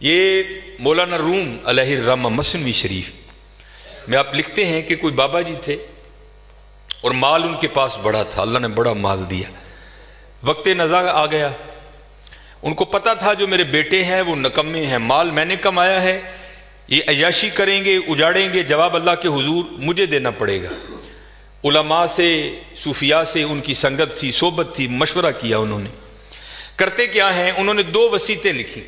یہ مولانا روم علیہ الرحمہ مثنوی شریف میں آپ لکھتے ہیں کہ کوئی بابا جی تھے اور مال ان کے پاس بڑا تھا، اللہ نے بڑا مال دیا، وقت نزاع آ گیا، ان کو پتہ تھا جو میرے بیٹے ہیں وہ نکمے ہیں، مال میں نے کمایا ہے، یہ عیاشی کریں گے، اجاڑیں گے، جواب اللہ کے حضور مجھے دینا پڑے گا۔ علماء سے، صوفیاء سے ان کی سنگت تھی، صحبت تھی، مشورہ کیا انہوں نے۔ کرتے کیا ہیں، انہوں نے 2 وصیتیں لکھی۔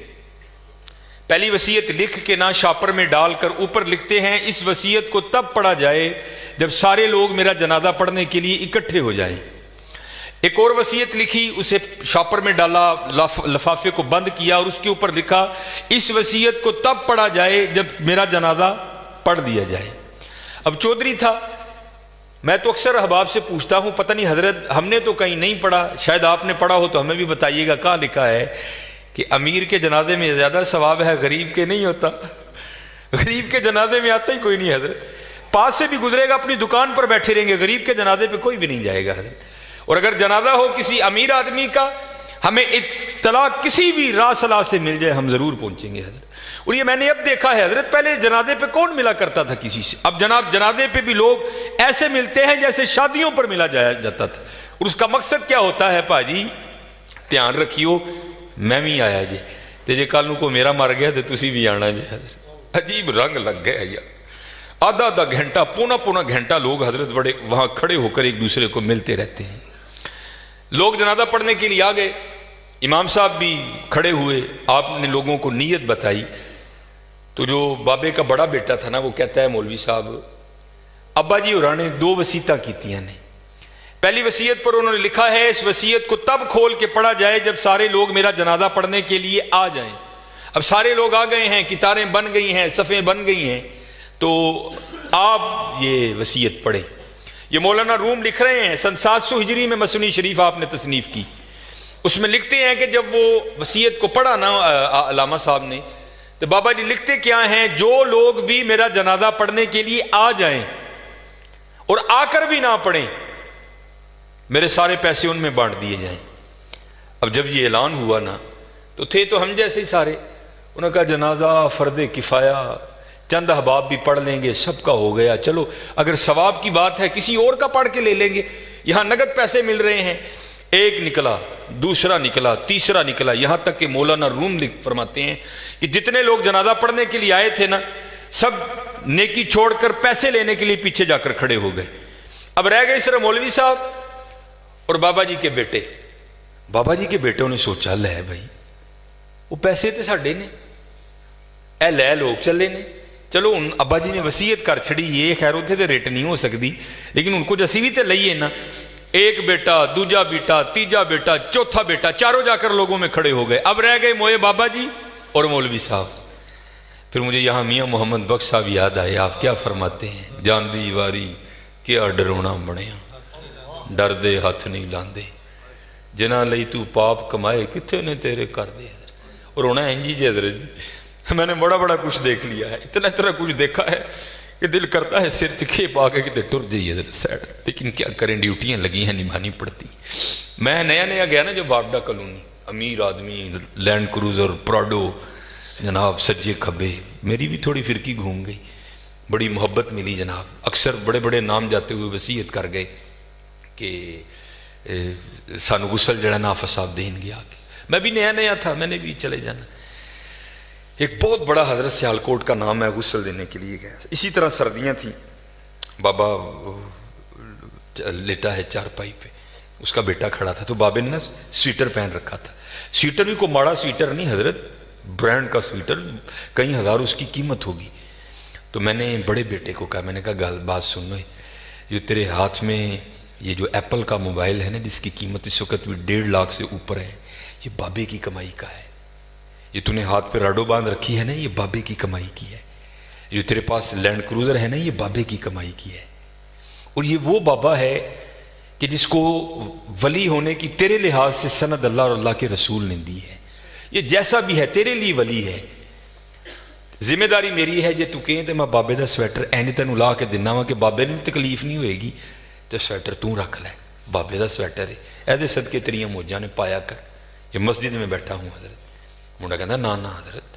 پہلی وصیت لکھ کے نہ شاپر میں ڈال کر اوپر لکھتے ہیں اس وصیت کو تب پڑھا جائے جب سارے لوگ میرا جنازہ پڑھنے کے لیے اکٹھے ہو جائیں۔ ایک اور وصیت لکھی، اسے شاپر میں ڈالا، لفافے کو بند کیا اور اس کے اوپر لکھا اس وصیت کو تب پڑھا جائے جب میرا جنازہ پڑھ دیا جائے۔ اب چودھری تھا، میں تو اکثر احباب سے پوچھتا ہوں پتہ نہیں حضرت ہم نے تو کہیں نہیں پڑھا، شاید آپ نے پڑھا ہو تو ہمیں بھی بتائیے گا، کہاں لکھا ہے کہ امیر کے جنازے میں زیادہ ثواب ہے، غریب کے نہیں ہوتا؟ غریب کے جنازے میں آتا ہی کوئی نہیں حضرت، پاس سے بھی گزرے گا اپنی دکان پر بیٹھے رہیں گے، غریب کے جنازے پہ کوئی بھی نہیں جائے گا حضرت۔ اور اگر جنازہ ہو کسی امیر آدمی کا، ہمیں اطلاع کسی بھی راہ صلاح سے مل جائے ہم ضرور پہنچیں گے حضرت۔ اور یہ میں نے اب دیکھا ہے حضرت، پہلے جنازے پہ کون ملا کرتا تھا کسی سے، اب جناب جنازے پہ بھی لوگ ایسے ملتے ہیں جیسے شادیوں پر ملا جاتا تھا۔ اور اس کا مقصد کیا ہوتا ہے، پاجی دھیان رکھیو میں بھی آیا جی تے جے کل کو میرا مر گیا تو تسی بھی آنا جی حضرت۔ عجیب رنگ لگ گیا یار، آدھا گھنٹہ، پونا گھنٹہ لوگ حضرت بڑے وہاں کھڑے ہو کر ایک دوسرے کو ملتے رہتے ہیں۔ لوگ جنازہ پڑھنے کے لیے آ گئے، امام صاحب بھی کھڑے ہوئے، آپ نے لوگوں کو نیت بتائی۔ تو جو بابے کا بڑا بیٹا تھا نا وہ کہتا ہے مولوی صاحب ابا جی اور نے 2 وصیتاں کیتیاں نے۔ پہلی وصیت پر انہوں نے لکھا ہے اس وصیت کو تب کھول کے پڑھا جائے جب سارے لوگ میرا جنازہ پڑھنے کے لیے آ جائیں۔ اب سارے لوگ آ گئے ہیں، کتاریں بن گئی ہیں، صفیں بن گئی ہیں، تو آپ یہ وصیت پڑھیں۔ یہ مولانا روم لکھ رہے ہیں، سن 700 ہجری میں مثنوی شریف آپ نے تصنیف کی، اس میں لکھتے ہیں کہ جب وہ وصیت کو پڑھا نا علامہ صاحب نے، تو بابا جی لکھتے کیا ہیں، جو لوگ بھی میرا جنازہ پڑھنے کے لیے آ جائیں اور آ کر بھی نہ پڑھیں میرے سارے پیسے ان میں بانٹ دیے جائیں۔ اب جب یہ اعلان ہوا نا تو تھے تو ہم جیسے ہی سارے، انہوں نے کہا جنازہ فرض کفایہ، چند احباب بھی پڑھ لیں گے، سب کا ہو گیا، چلو اگر ثواب کی بات ہے کسی اور کا پڑھ کے لے لیں گے، یہاں نگد پیسے مل رہے ہیں۔ ایک نکلا، دوسرا نکلا، تیسرا نکلا، یہاں تک کہ مولانا روم فرماتے ہیں کہ جتنے لوگ جنازہ پڑھنے کے لیے آئے تھے نا سب نیکی چھوڑ کر پیسے لینے کے لیے پیچھے جا کر کھڑے ہو گئے۔ اب رہ گئے صرف مولوی صاحب اور بابا جی کے بیٹے۔ بابا جی کے بیٹوں نے سوچا لے بھائی وہ پیسے تے ساڈے نے، اے لے لوگ چلے نے، چلو ان ابا جی نے وصیت کر چھڑی، یہ خیر اتنے تے ریٹ نہیں ہو سکتی لیکن ان کو جسی بھی تے لئیے نا۔ ایک بیٹا، دوجا بیٹا، تیجا بیٹا، چوتھا بیٹا، چاروں جا کر لوگوں میں کھڑے ہو گئے۔ اب رہ گئے موئے بابا جی اور مولوی صاحب۔ پھر مجھے یہاں میاں محمد بخش صاحب یاد آئے، آپ کیا فرماتے ہیں، جان دی واری کیا ڈرونا بنیا، ڈر دے ہاتھ نہیں لاندے، جنہ لئی تو پاپ کمائے کتھے نے تیرے کر دے۔ اور ہونا ہے جی حضرت جی میں نے بڑا کچھ دیکھ لیا ہے، اتنا کچھ دیکھا ہے کہ دل کرتا ہے سر چکھے پا کے کہ ٹر جائیے حضرت سیڈ، لیکن کیا کریں ڈیوٹیاں لگی ہیں نبھانی پڑتی۔ میں نیا گیا نا جو بابڈا کالونی، امیر آدمی، لینڈ کروزر، پراڈو، جناب سجے کھبے، میری بھی تھوڑی فرقی گھوم گئی، بڑی محبت ملی جناب۔ اکثر بڑے نام جاتے ہوئے وصیت کر گئے کہ سانو غسل جڑا نافع صاحب دین گیا، میں بھی نیا تھا، میں نے بھی چلے جانا۔ ایک بہت بڑا حضرت سیالکوٹ کا نام ہے، غسل دینے کے لیے گیا۔ اسی طرح سردیاں تھیں، بابا لیٹا ہے چارپائی پہ، اس کا بیٹا کھڑا تھا، تو بابے نے نا سویٹر پہن رکھا تھا، سویٹر بھی کوئی ماڑا سویٹر نہیں حضرت، برانڈ کا سویٹر، کئی ہزار اس کی قیمت ہوگی۔ تو میں نے بڑے بیٹے کو کہا، میں نے کہا بات سن لو، جو تیرے ہاتھ میں یہ جو ایپل کا موبائل ہے نا جس کی قیمت اس وقت بھی 1.5 لاکھ سے اوپر ہے، یہ بابے کی کمائی کا ہے۔ یہ تو نے ہاتھ پہ راڈو باندھ رکھی ہے نا، یہ بابے کی کمائی کی ہے۔ جو تیرے پاس لینڈ کروزر ہے نا، یہ بابے کی کمائی کی ہے۔ اور یہ وہ بابا ہے کہ جس کو ولی ہونے کی تیرے لحاظ سے سند اللہ اور اللہ کے رسول نے دی ہے، یہ جیسا بھی ہے تیرے لیے ولی ہے۔ ذمہ داری میری ہے جے تو کہیں تو میں بابے دا سویٹر اینی تینوں لا کے دینا وا کہ بابے نے تکلیف نہیں ہوئے گی، تو سویٹر تو رکھ لے، بابے دا سویٹر ہے، ایسے صدقے تیریاں موجاں نے پایا کر، یہ مسجد میں بیٹھا ہوں حضرت۔ منڈا کہنا نا حضرت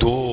2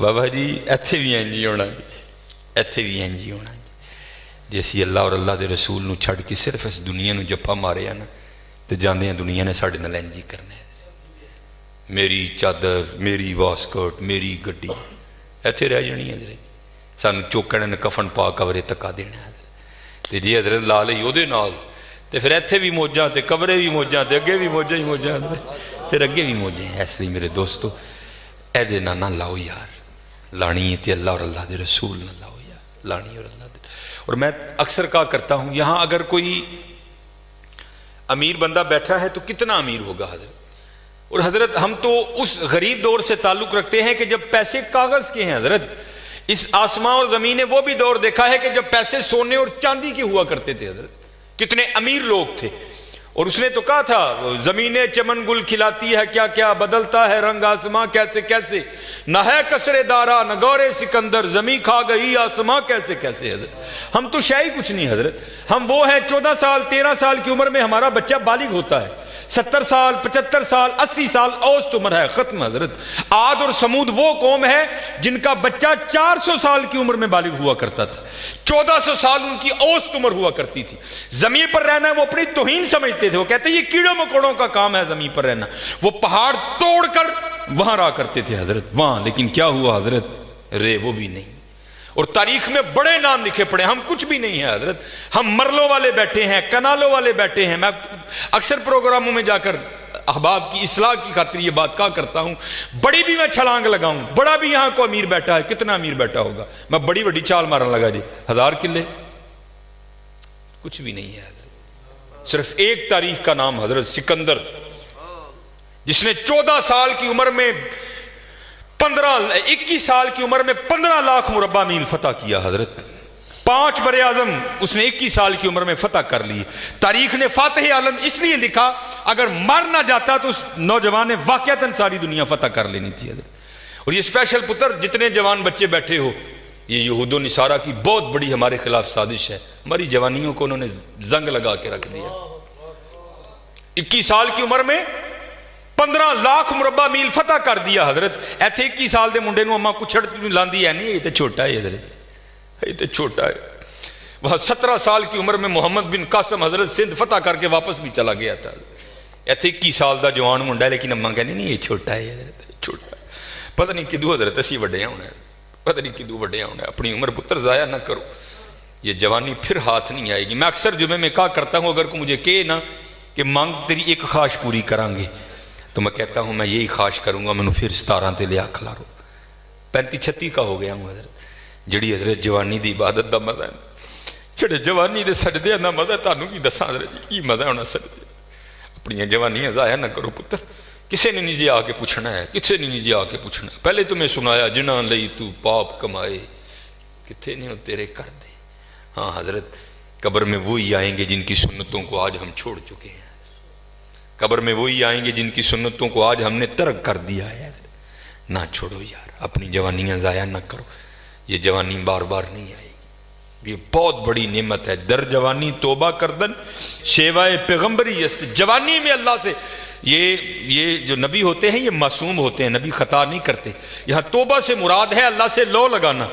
بابا جی ایتھے بھی انج ہی ہونا جی، ایتھے بھی انج ہی ہونا جی۔ جی اسی اللہ اور اللہ دے رسول نو چھڑ کے صرف اس دنیا نو جپا مارے نا تو جاندے ہیں دنیا نے ساڑھے نال انج ہی کرنا ہے۔ میری چادر، میری واسکٹ، میری گڈی ایتھے رہ جانی ہے، سانو چوکنے نے کفن پا کورے تکا دینا ہے۔ تے جی حضرت لا لئی او دے نال تے پھر ایتھے بھی موجاں تے قبرے بھی موجاں تے اگے بھی موجاں ہی موجاں پھر اگے بھی موجے ہیں۔ ایسے ہی میرے دوستو اے دے نہ لاؤ یار، لانی تے اللہ اور اللہ دے رسول نہ لاؤ یار، لانی اور اللہ دے۔ اور میں اکثر کہا کرتا ہوں یہاں اگر کوئی امیر بندہ بیٹھا ہے تو کتنا امیر ہوگا حضرت، اور حضرت ہم تو اس غریب دور سے تعلق رکھتے ہیں کہ جب پیسے کاغذ کے ہیں حضرت۔ اس آسمان اور زمین وہ بھی دور دیکھا ہے کہ جب پیسے سونے اور چاندی کے ہوا کرتے تھے حضرت، کتنے امیر لوگ تھے۔ اور اس نے تو کہا تھا زمینیں چمن گل کھلاتی ہے کیا کیا، بدلتا ہے رنگ آسماں کیسے کیسے، نہ ہے کسرے دارا نہ گورے سکندر، زمین کھا گئی آسماں کیسے کیسے۔ حضرت ہم تو شے ہی کچھ نہیں حضرت، ہم وہ ہیں 14 سال 13 سال کی عمر میں ہمارا بچہ بالغ ہوتا ہے، 70 سال 75 سال 80 سال اوسط عمر ہے، ختم حضرت۔ عاد اور سمود وہ قوم ہے جن کا بچہ 400 سال کی عمر میں بالغ ہوا کرتا تھا، 1400 سال ان کی اوسط عمر ہوا کرتی تھی۔ زمین پر رہنا وہ اپنی توہین سمجھتے تھے، وہ کہتے یہ کیڑوں مکوڑوں کا کام ہے زمین پر رہنا۔ وہ پہاڑ توڑ کر وہاں رہا کرتے تھے حضرت، وہاں، لیکن کیا ہوا حضرت، رے وہ بھی نہیں۔ اور تاریخ میں بڑے نام لکھے پڑے، ہم کچھ بھی نہیں ہیں حضرت، ہم مرلوں والے بیٹھے ہیں، کنالوں والے بیٹھے ہیں۔ میں اکثر پروگراموں میں جا کر احباب کی اصلاح کی خاطر یہ بات کہا کرتا ہوں، بڑی بھی میں چھلانگ لگاؤں، بڑا بھی یہاں کو امیر بیٹھا ہے، کتنا امیر بیٹھا ہوگا، میں بڑی بڑی چال مارن لگا جی 1000 کلے، کچھ بھی نہیں ہے حضرت۔ صرف ایک تاریخ کا نام حضرت سکندر، جس نے 14 سال کی عمر میں 21 سال کی عمر میں 15 لاکھ مربع میل فتح کیا حضرت، 5 بر اعظم اس نے 21 سال کی عمر میں فتح کر لی۔ تاریخ نے فاتح عالم اس لیے لکھا، اگر مر نہ جاتا تو اس نوجوان نے واقعتاً ساری دنیا فتح کر لینی تھی حضرت۔ اور یہ اسپیشل پتر جتنے جوان بچے بیٹھے ہو، یہ یہود و نصارہ کی بہت بڑی ہمارے خلاف سازش ہے، ہماری جوانیوں کو انہوں نے زنگ لگا کے رکھ دیا۔ 21 سال کی عمر میں 15 لاکھ مربع میل فتح کر دیا حضرت۔ ایتھے 21 سال دے منڈے نو اما کچھڑ لاندی ہے نہیں، یہ تو چھوٹا ہے حضرت، یہ تو چھوٹا ہے۔ وہاں 17 سال کی عمر میں محمد بن قاسم حضرت سندھ فتح کر کے واپس بھی چلا گیا تھا۔ ایتھے 21 سال دا جوان منڈا ہے، لیکن اما کہنے نہیں یہ چھوٹا ہے حضرت، چھوٹا ہے۔ پتہ نہیں کدو حضرت اسی وڈے ہونا ہے، پتہ نہیں کدو وڈے ہونا ہے۔ اپنی عمر پتر ضائع نہ کرو، یہ جوانی پھر ہاتھ نہیں آئے گی۔ میں اکثر جمعے میں کہا کرتا ہوں، اگر کوئی مجھے کہے نا کہ مانگ تیری ایک خواہش پوری کریں گے، تو میں کہتا ہوں میں یہی خواہش کروں گا، میں نے پھر 17 تے لیا کھلارو، 35-36 کا ہو گیا ہوں حضرت۔ جڑی حضرت جوانی دی عبادت دا مزہ ہے، چھڑے جوانی دے سجدے دا مزہ ہے، تانوں کی دساں حضرت جی کی مزہ ہونا سجدے۔ اپنی جوانیاں ضائع نہ کرو پتر، کسے نے نہیں جی آ کے پوچھنا ہے، کسے نے نہیں جی آ کے پوچھنا ہے۔ پہلے تمہیں سنایا جنہاں لئی تو پاپ کمائے، کتھے نہیں تیرے کر دے۔ ہاں حضرت قبر میں وہی آئیں گے جن کی سنتوں کو آج ہم چھوڑ چکے ہیں، قبر میں وہی آئیں گے جن کی سنتوں کو آج ہم نے ترک کر دیا ہے۔ نہ چھوڑو یار، اپنی جوانیاں ضائع نہ کرو، یہ جوانی بار بار نہیں آئے گی، یہ بہت بڑی نعمت ہے۔ در جوانی توبہ کردن شیوائے پیغمبری است، جوانی میں اللہ سے، یہ جو نبی ہوتے ہیں یہ معصوم ہوتے ہیں، نبی خطا نہیں کرتے۔ یہاں توبہ سے مراد ہے اللہ سے لو لگانا،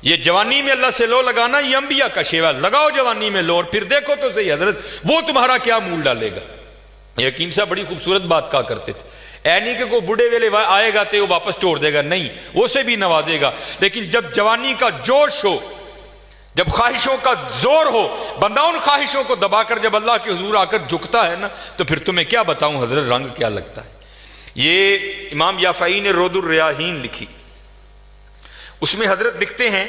یہ جوانی میں اللہ سے لو لگانا یہ انبیاء کا شیوا۔ لگاؤ جوانی میں لو، اور پھر دیکھو تو صحیح حضرت وہ تمہارا کیا مول ڈالے گا۔ یہ حکیم صاحب بڑی خوبصورت بات کہا کرتے تھے، اے نہیں کہ کوئی بڑھے ویلے آئے گا تو وہ واپس چھوڑ دے گا، نہیں، وہ سے بھی نوازے گا، لیکن جب جوانی کا جوش ہو، جب خواہشوں کا زور ہو، بندہ ان خواہشوں کو دبا کر جب اللہ کے حضور آ کر جھکتا ہے نا، تو پھر تمہیں کیا بتاؤں حضرت رنگ کیا لگتا ہے۔ یہ امام یافعی نے رود الریاحین لکھی، اس میں حضرت لکھتے ہیں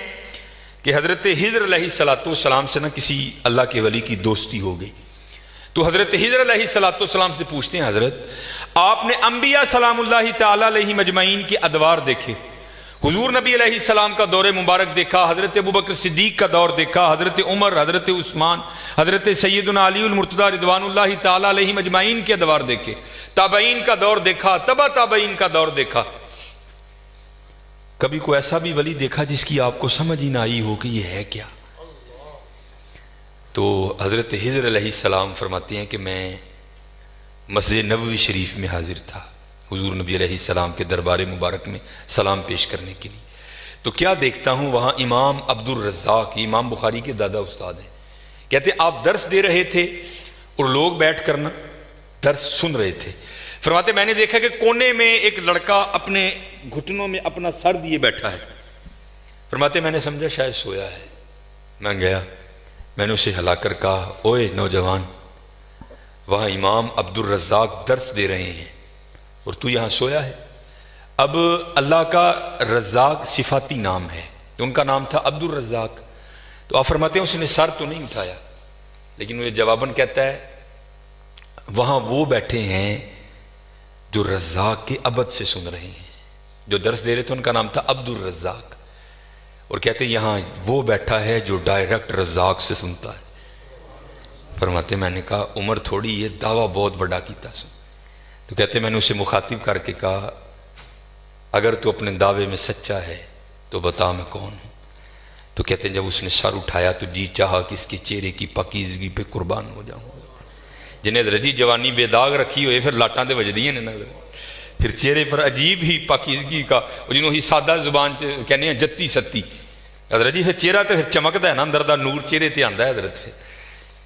کہ حضرت خضر علیہ السلام سے نا کسی اللہ کے ولی کی دوستی ہو گئی، تو حضرت خضر علیہ السلام سے پوچھتے ہیں حضرت آپ نے انبیاء سلام اللہ تعالیٰ علیہ مجمعین کے ادوار دیکھے، حضور نبی علیہ السلام کا دور مبارک دیکھا، حضرت ابوبکر صدیق کا دور دیکھا، حضرت عمر، حضرت عثمان، حضرت سیدنا علی المرتضیٰ رضوان اللہ تعالیٰ علیہ مجمعین کے ادوار دیکھے، تابعین کا دور دیکھا، تبع تابعین کا دور دیکھا، کبھی کوئی ایسا بھی ولی دیکھا جس کی آپ کو سمجھ ہی نہ آئی ہو کہ یہ ہے کیا؟ تو حضرت خضر علیہ السلام فرماتے ہیں کہ میں مسجد نبوی شریف میں حاضر تھا حضور نبی علیہ السلام کے دربار مبارک میں سلام پیش کرنے کے لیے، تو کیا دیکھتا ہوں وہاں امام عبد الرزاق، امام بخاری کے دادا استاد ہیں، کہتے آپ درس دے رہے تھے اور لوگ بیٹھ کر نا درس سن رہے تھے۔ فرماتے میں نے دیکھا کہ کونے میں ایک لڑکا اپنے گھٹنوں میں اپنا سر دیے بیٹھا ہے۔ فرماتے میں نے سمجھا شاید سویا ہے، میں گیا، میں نے اسے ہلا کر کہا اوئے نوجوان، وہاں امام عبد الرزاق درس دے رہے ہیں اور تو یہاں سویا ہے۔ اب اللہ کا رزاق صفاتی نام ہے، تو ان کا نام تھا عبد الرزاق، تو آپ فرماتے ہیں اس نے سر تو نہیں اٹھایا، لیکن مجھے جواباً کہتا ہے وہاں وہ بیٹھے ہیں جو رزاق کے عبد سے سن رہے ہیں، جو درس دے رہے تھے ان کا نام تھا عبد الرزاق، اور کہتے ہیں یہاں وہ بیٹھا ہے جو ڈائریکٹ رزاق سے سنتا ہے۔ فرماتے میں نے کہا عمر تھوڑی یہ دعویٰ بہت بڑا کیتا سن، تو کہتے میں نے اسے مخاطب کر کے کہا اگر تو اپنے دعوے میں سچا ہے تو بتا میں کون ہوں۔ تو کہتے ہیں جب اس نے سر اٹھایا تو جی چاہا کہ اس کے چہرے کی پاکیزگی پہ قربان ہو جاؤں، جنہیں رجی جوانی بے داغ رکھی ہوئے پھر لاٹاں دے وجدیاں نے نظر، پھر چہرے پر عجیب ہی پاکیزگی کا، جنہوں ہی سادہ زبان کہنے ہیں جتی ستی حضرت جی، پھر چہرہ تو پھر چمکتا ہے نا، اندر دا نور چہرے تے آندا ہے حضرت۔ پھر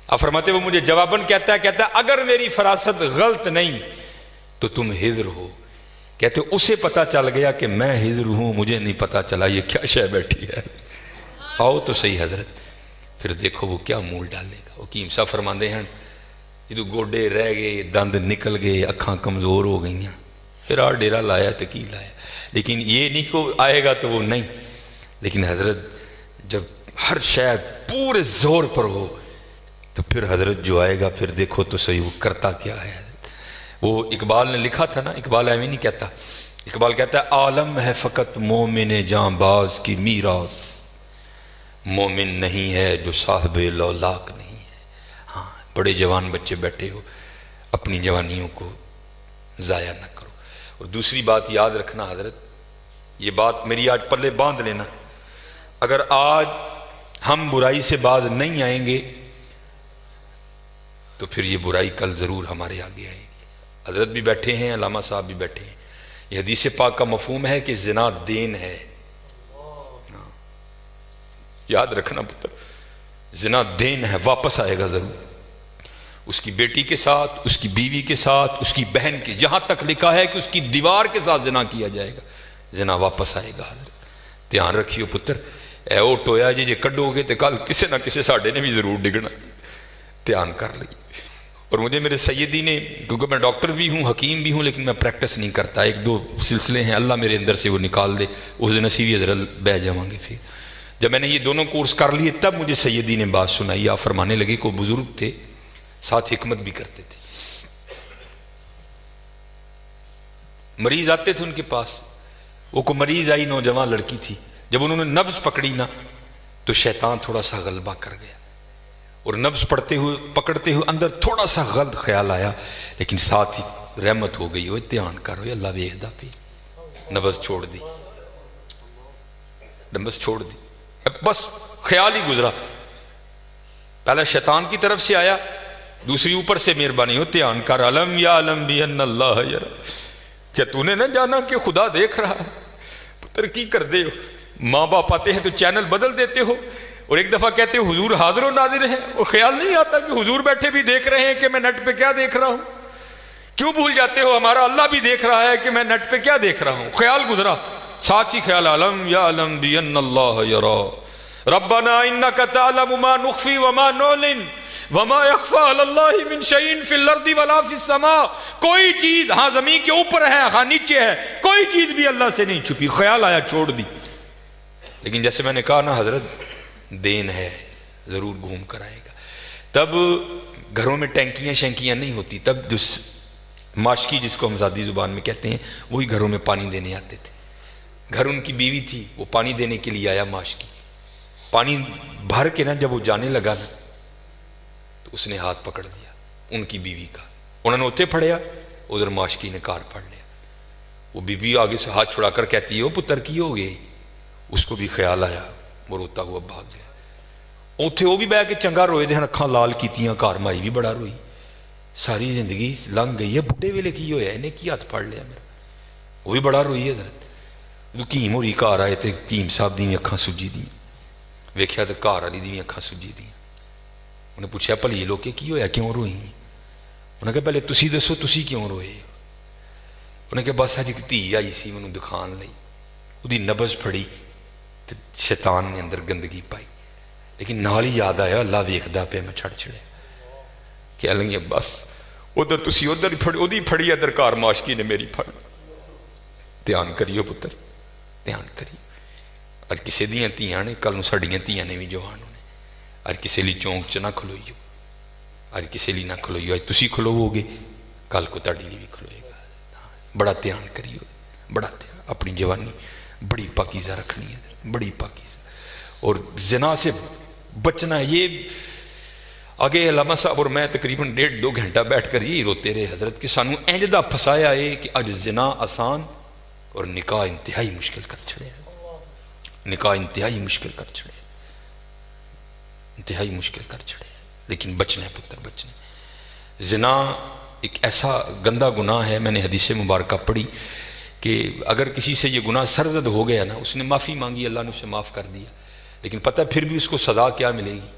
آپ فرماتے وہ مجھے جواباً کہتا ہے اگر میری فراست غلط نہیں تو تم ہجر ہو۔ کہتے اسے پتہ چل گیا کہ میں ہجر ہوں، مجھے نہیں پتہ چلا یہ کیا شے بیٹھی ہے، آؤ تو صحیح حضرت۔ پھر دیکھو وہ کیا مول ڈالے گا۔ حکیم صاحب فرماندے ہیں جدو گوڈے رہ گئے، دند نکل گئے، اکھاں کمزور ہو گئیں، پھر آ ڈیرا لایا تو کی لایا، لیکن یہ نہیں کہ آئے گا تو وہ نہیں، لیکن حضرت جب ہر شے پورے زور پر ہو تو پھر حضرت جو آئے گا پھر دیکھو تو صحیح وہ کرتا کیا ہے۔ وہ اقبال نے لکھا تھا نا، اقبال ایویں نہیں کہتا، اقبال کہتا ہے عالم ہے فقط مومن جاں باز کی میراث، مومن نہیں ہے جو صاحب لولاک نہیں ہے۔ ہاں بڑے جوان بچے بیٹھے ہو، اپنی جوانیوں کو ضائع نہ کرو۔ اور دوسری بات یاد رکھنا حضرت، یہ بات میری آج پلے باندھ لینا، اگر آج ہم برائی سے باز نہیں آئیں گے تو پھر یہ برائی کل ضرور ہمارے آگے آئے گی۔ حضرت بھی بیٹھے ہیں، علامہ صاحب بھی بیٹھے ہیں، یہ حدیث پاک کا مفہوم ہے کہ زنا دین ہے، یاد رکھنا پتر، زنا دین ہے، واپس آئے گا ضرور، اس کی بیٹی کے ساتھ، اس کی بیوی کے ساتھ، اس کی بہن کے، یہاں تک لکھا ہے کہ اس کی دیوار کے ساتھ زنا کیا جائے گا، زنا واپس آئے گا حضرت۔ دھیان رکھیو پتر، اے او ٹویا جی جے کڈو گے تو کل کسے نہ کسے ساڑھے نے بھی ضرور ڈگنا، دھیان کر لئیے۔ اور مجھے میرے سیدی نے، کیونکہ میں ڈاکٹر بھی ہوں، حکیم بھی ہوں، لیکن میں پریکٹس نہیں کرتا، ایک دو سلسلے ہیں اللہ میرے اندر سے وہ نکال دے، اس دن اسی بھی حضرت بہ جاؤں گے۔ پھر جب میں نے یہ دونوں کورس کر لیے تب مجھے سیدی نے بات سنائی، آپ فرمانے لگے کوئی بزرگ تھے ساتھ حکمت بھی کرتے تھے، مریض آتے تھے ان کے پاس، وہ کو مریض آئی نوجوان لڑکی تھی، جب انہوں نے نبض پکڑی نا تو شیطان تھوڑا سا غلبہ کر گیا، اور نبض پڑھتے ہوئے پکڑتے ہوئے اندر تھوڑا سا غلط خیال آیا، لیکن ساتھ ہی رحمت ہو گئی، دھیان کرو اللہ ویکھدا پی، نبض چھوڑ دی، نبض چھوڑ دی، بس خیال ہی گزرا، پہلا شیطان کی طرف سے آیا، دوسری اوپر سے مہربانی ہو، دھیان کر، علم یا علم بھی ان اللہ یرا، کیا تو نے نہ جانا کہ خدا دیکھ رہا ہے؟ پتر کی کر دے ہو، ماں باپ آتے ہیں تو چینل بدل دیتے ہو، اور ایک دفعہ کہتے ہو حضور حاضر و ناظر ہیں، اور خیال نہیں آتا کہ حضور بیٹھے بھی دیکھ رہے ہیں کہ میں نیٹ پہ کیا دیکھ رہا ہوں، کیوں بھول جاتے ہو ہمارا اللہ بھی دیکھ رہا ہے کہ میں نیٹ پہ کیا دیکھ رہا ہوں، خیال گزرا، ساتھ ہی خیال علم یا علم بھی ان اللہ یرا ربنا انک تعلم ما نخفی وما نعلن وما یخفی علی اللہ من شیء فی الارض ولا فی السماء، کوئی چیز ہاں زمین کے اوپر ہے ہاں نیچے ہے، کوئی چیز بھی اللہ سے نہیں چھپی، خیال آیا چھوڑ دی، لیکن جیسے میں نے کہا نا حضرت دین ہے ضرور گھوم کر آئے گا۔ تب گھروں میں ٹینکیاں شینکیاں نہیں ہوتی، تب جو ماشکی جس کو ہم ذاتی زبان میں کہتے ہیں وہی گھروں میں پانی دینے آتے تھے، گھر ان کی بیوی تھی، وہ پانی دینے کے لیے آیا، ماشکی پانی بھر کے نا جب وہ جانے لگا نا تو اس نے ہاتھ پکڑ دیا ان کی بیوی کا، انہوں نے اتنے پھڑیا، ادھر ماشکی نے کار پھڑ لیا، وہ بیوی آگے سے ہاتھ چھڑا کر کہتی ہے وہ پتر کی ہو گئی، اس کو بھی خیال آیا، وہ روتا ہوا بھاگ گیا، اوتھے وہ بھی بہ کے چنگا روئے دے، اکھاں لال کیتیاں، گھر مائی بھی بڑا روئی، ساری زندگی لنگ گئی ہے، بڈھے ویلے کی ہویا انہیں کی ہاتھ پھڑ لیا میرا، وہ بھی بڑا روئی ہے حضرت، حکیم ہوری گھر آئے تو حکیم صاحب دی اکھاں سجی دی ویکھیا تو گھر والی دی اکھاں سجی دی انہیں پوچھا بھلی لوکے کی ہویا کیوں روئی انہیں کہا پہلے تسی دسو تسی کیوں روئے انہیں کہا بس اج ایک دھی آئی سی مینوں دکھان لئی وہ نبض پھڑی تو شیطان نے اندر گندگی پائی لیکن نال ہی یاد آیا اللہ ویکھدا پیا میں چھڑ چھڑیا کہہ لگی بس ادھر تسی ادھر ہی پھڑی ادھر کار معاشقی نے میری پھڑ دھیان کریو پتر دھیان کریو اج کسی دیاں تیاں نے کل نوں ساڈیاں تیاں نے بھی جوان ہونے اج کسی لی چونک چ نہ کھلوئیو اج کسی لی نہ کھلوئیو اج تسی کھلوو گے کل کو تاڈی لی بھی کھلوئے گا بڑا دھیان کریو بڑا دھیان اپنی جوانی بڑی پاکیزہ رکھنی ہے بڑی پاکیزہ اور زنا سے بچنا ہے یہ آگے علامہ صاحب اور میں تقریباً 1.5-2 گھنٹہ بیٹھ کر یہی روتے رہے حضرت کہ سانو اینجدہ پھسایا ہے کہ اج زنا آسان اور نکاح انتہائی مشکل کر چھڑے نکاح انتہائی مشکل کر چھڑے انتہائی مشکل کر چھڑے لیکن بچنا ہے پتر بچنا ہے زنا ایک ایسا گندہ گناہ ہے میں نے حدیث مبارکہ پڑھی کہ اگر کسی سے یہ گناہ سرزد ہو گیا نا اس نے معافی مانگی اللہ نے اسے معاف کر دیا لیکن پتہ پھر بھی اس کو سزا کیا ملے گی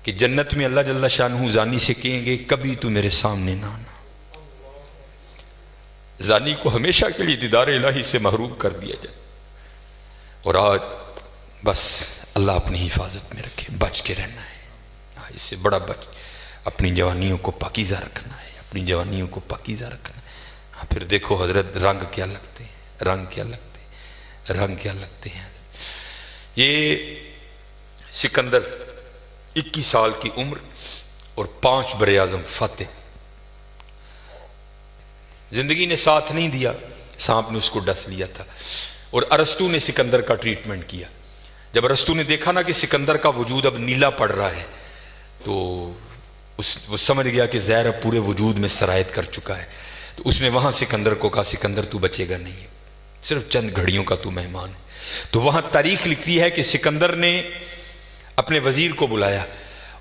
کہ جنت میں اللہ جل شانہ زانی سے کہیں گے کبھی تو میرے سامنے نہ آنا زانی کو ہمیشہ کے لیے دیدار الہی سے محروم کر دیا جائے اور آج بس اللہ اپنی حفاظت میں رکھے بچ کے رہنا ہے اس سے بڑا بچ اپنی جوانیوں کو پاکیزہ رکھنا ہے اپنی جوانیوں کو پاکیزہ رکھنا ہے پھر دیکھو حضرت رنگ کیا لگتے ہیں رنگ کیا لگتے ہیں رنگ کیا لگتے ہیں یہ سکندر 21 سال کی عمر اور 5 براعظم فاتح زندگی نے ساتھ نہیں دیا سانپ نے اس کو ڈس لیا تھا اور ارسطو نے سکندر کا ٹریٹمنٹ کیا جب ارسطو نے دیکھا نا کہ سکندر کا وجود اب نیلا پڑ رہا ہے تو وہ سمجھ گیا کہ زہر اب پورے وجود میں سرایت کر چکا ہے تو اس نے وہاں سکندر کو کہا سکندر تو بچے گا نہیں صرف چند گھڑیوں کا تو مہمان ہے تو وہاں تاریخ لکھتی ہے کہ سکندر نے اپنے وزیر کو بلایا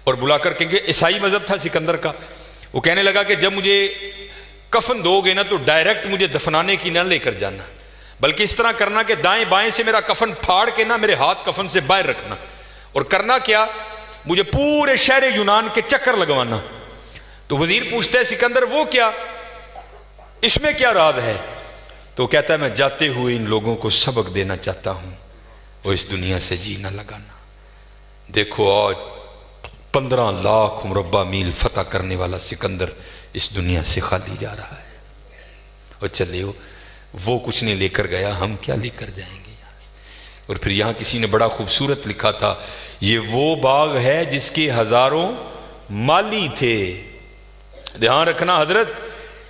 اور بلا کر کیونکہ عیسائی مذہب تھا سکندر کا وہ کہنے لگا کہ جب مجھے کفن دو گے نا تو ڈائریکٹ مجھے دفنانے کی نہ لے کر جانا بلکہ اس طرح کرنا کہ دائیں بائیں سے میرا کفن پھاڑ کے نہ میرے ہاتھ کفن سے باہر رکھنا اور کرنا کیا مجھے پورے شہر یونان کے چکر لگوانا تو وزیر پوچھتا ہے سکندر وہ کیا اس میں کیا راز ہے تو کہتا ہے میں جاتے ہوئے ان لوگوں کو سبق دینا چاہتا ہوں اور اس دنیا سے جی نہ لگانا دیکھو آج 15 لاکھ مربع میل فتح کرنے والا سکندر اس دنیا سے خالی جا رہا ہے اور چلے وہ کچھ نہیں لے کر گیا ہم کیا لے کر جائیں گے اور پھر یہاں کسی نے بڑا خوبصورت لکھا تھا یہ وہ باغ ہے جس کے ہزاروں مالی تھے دھیان رکھنا حضرت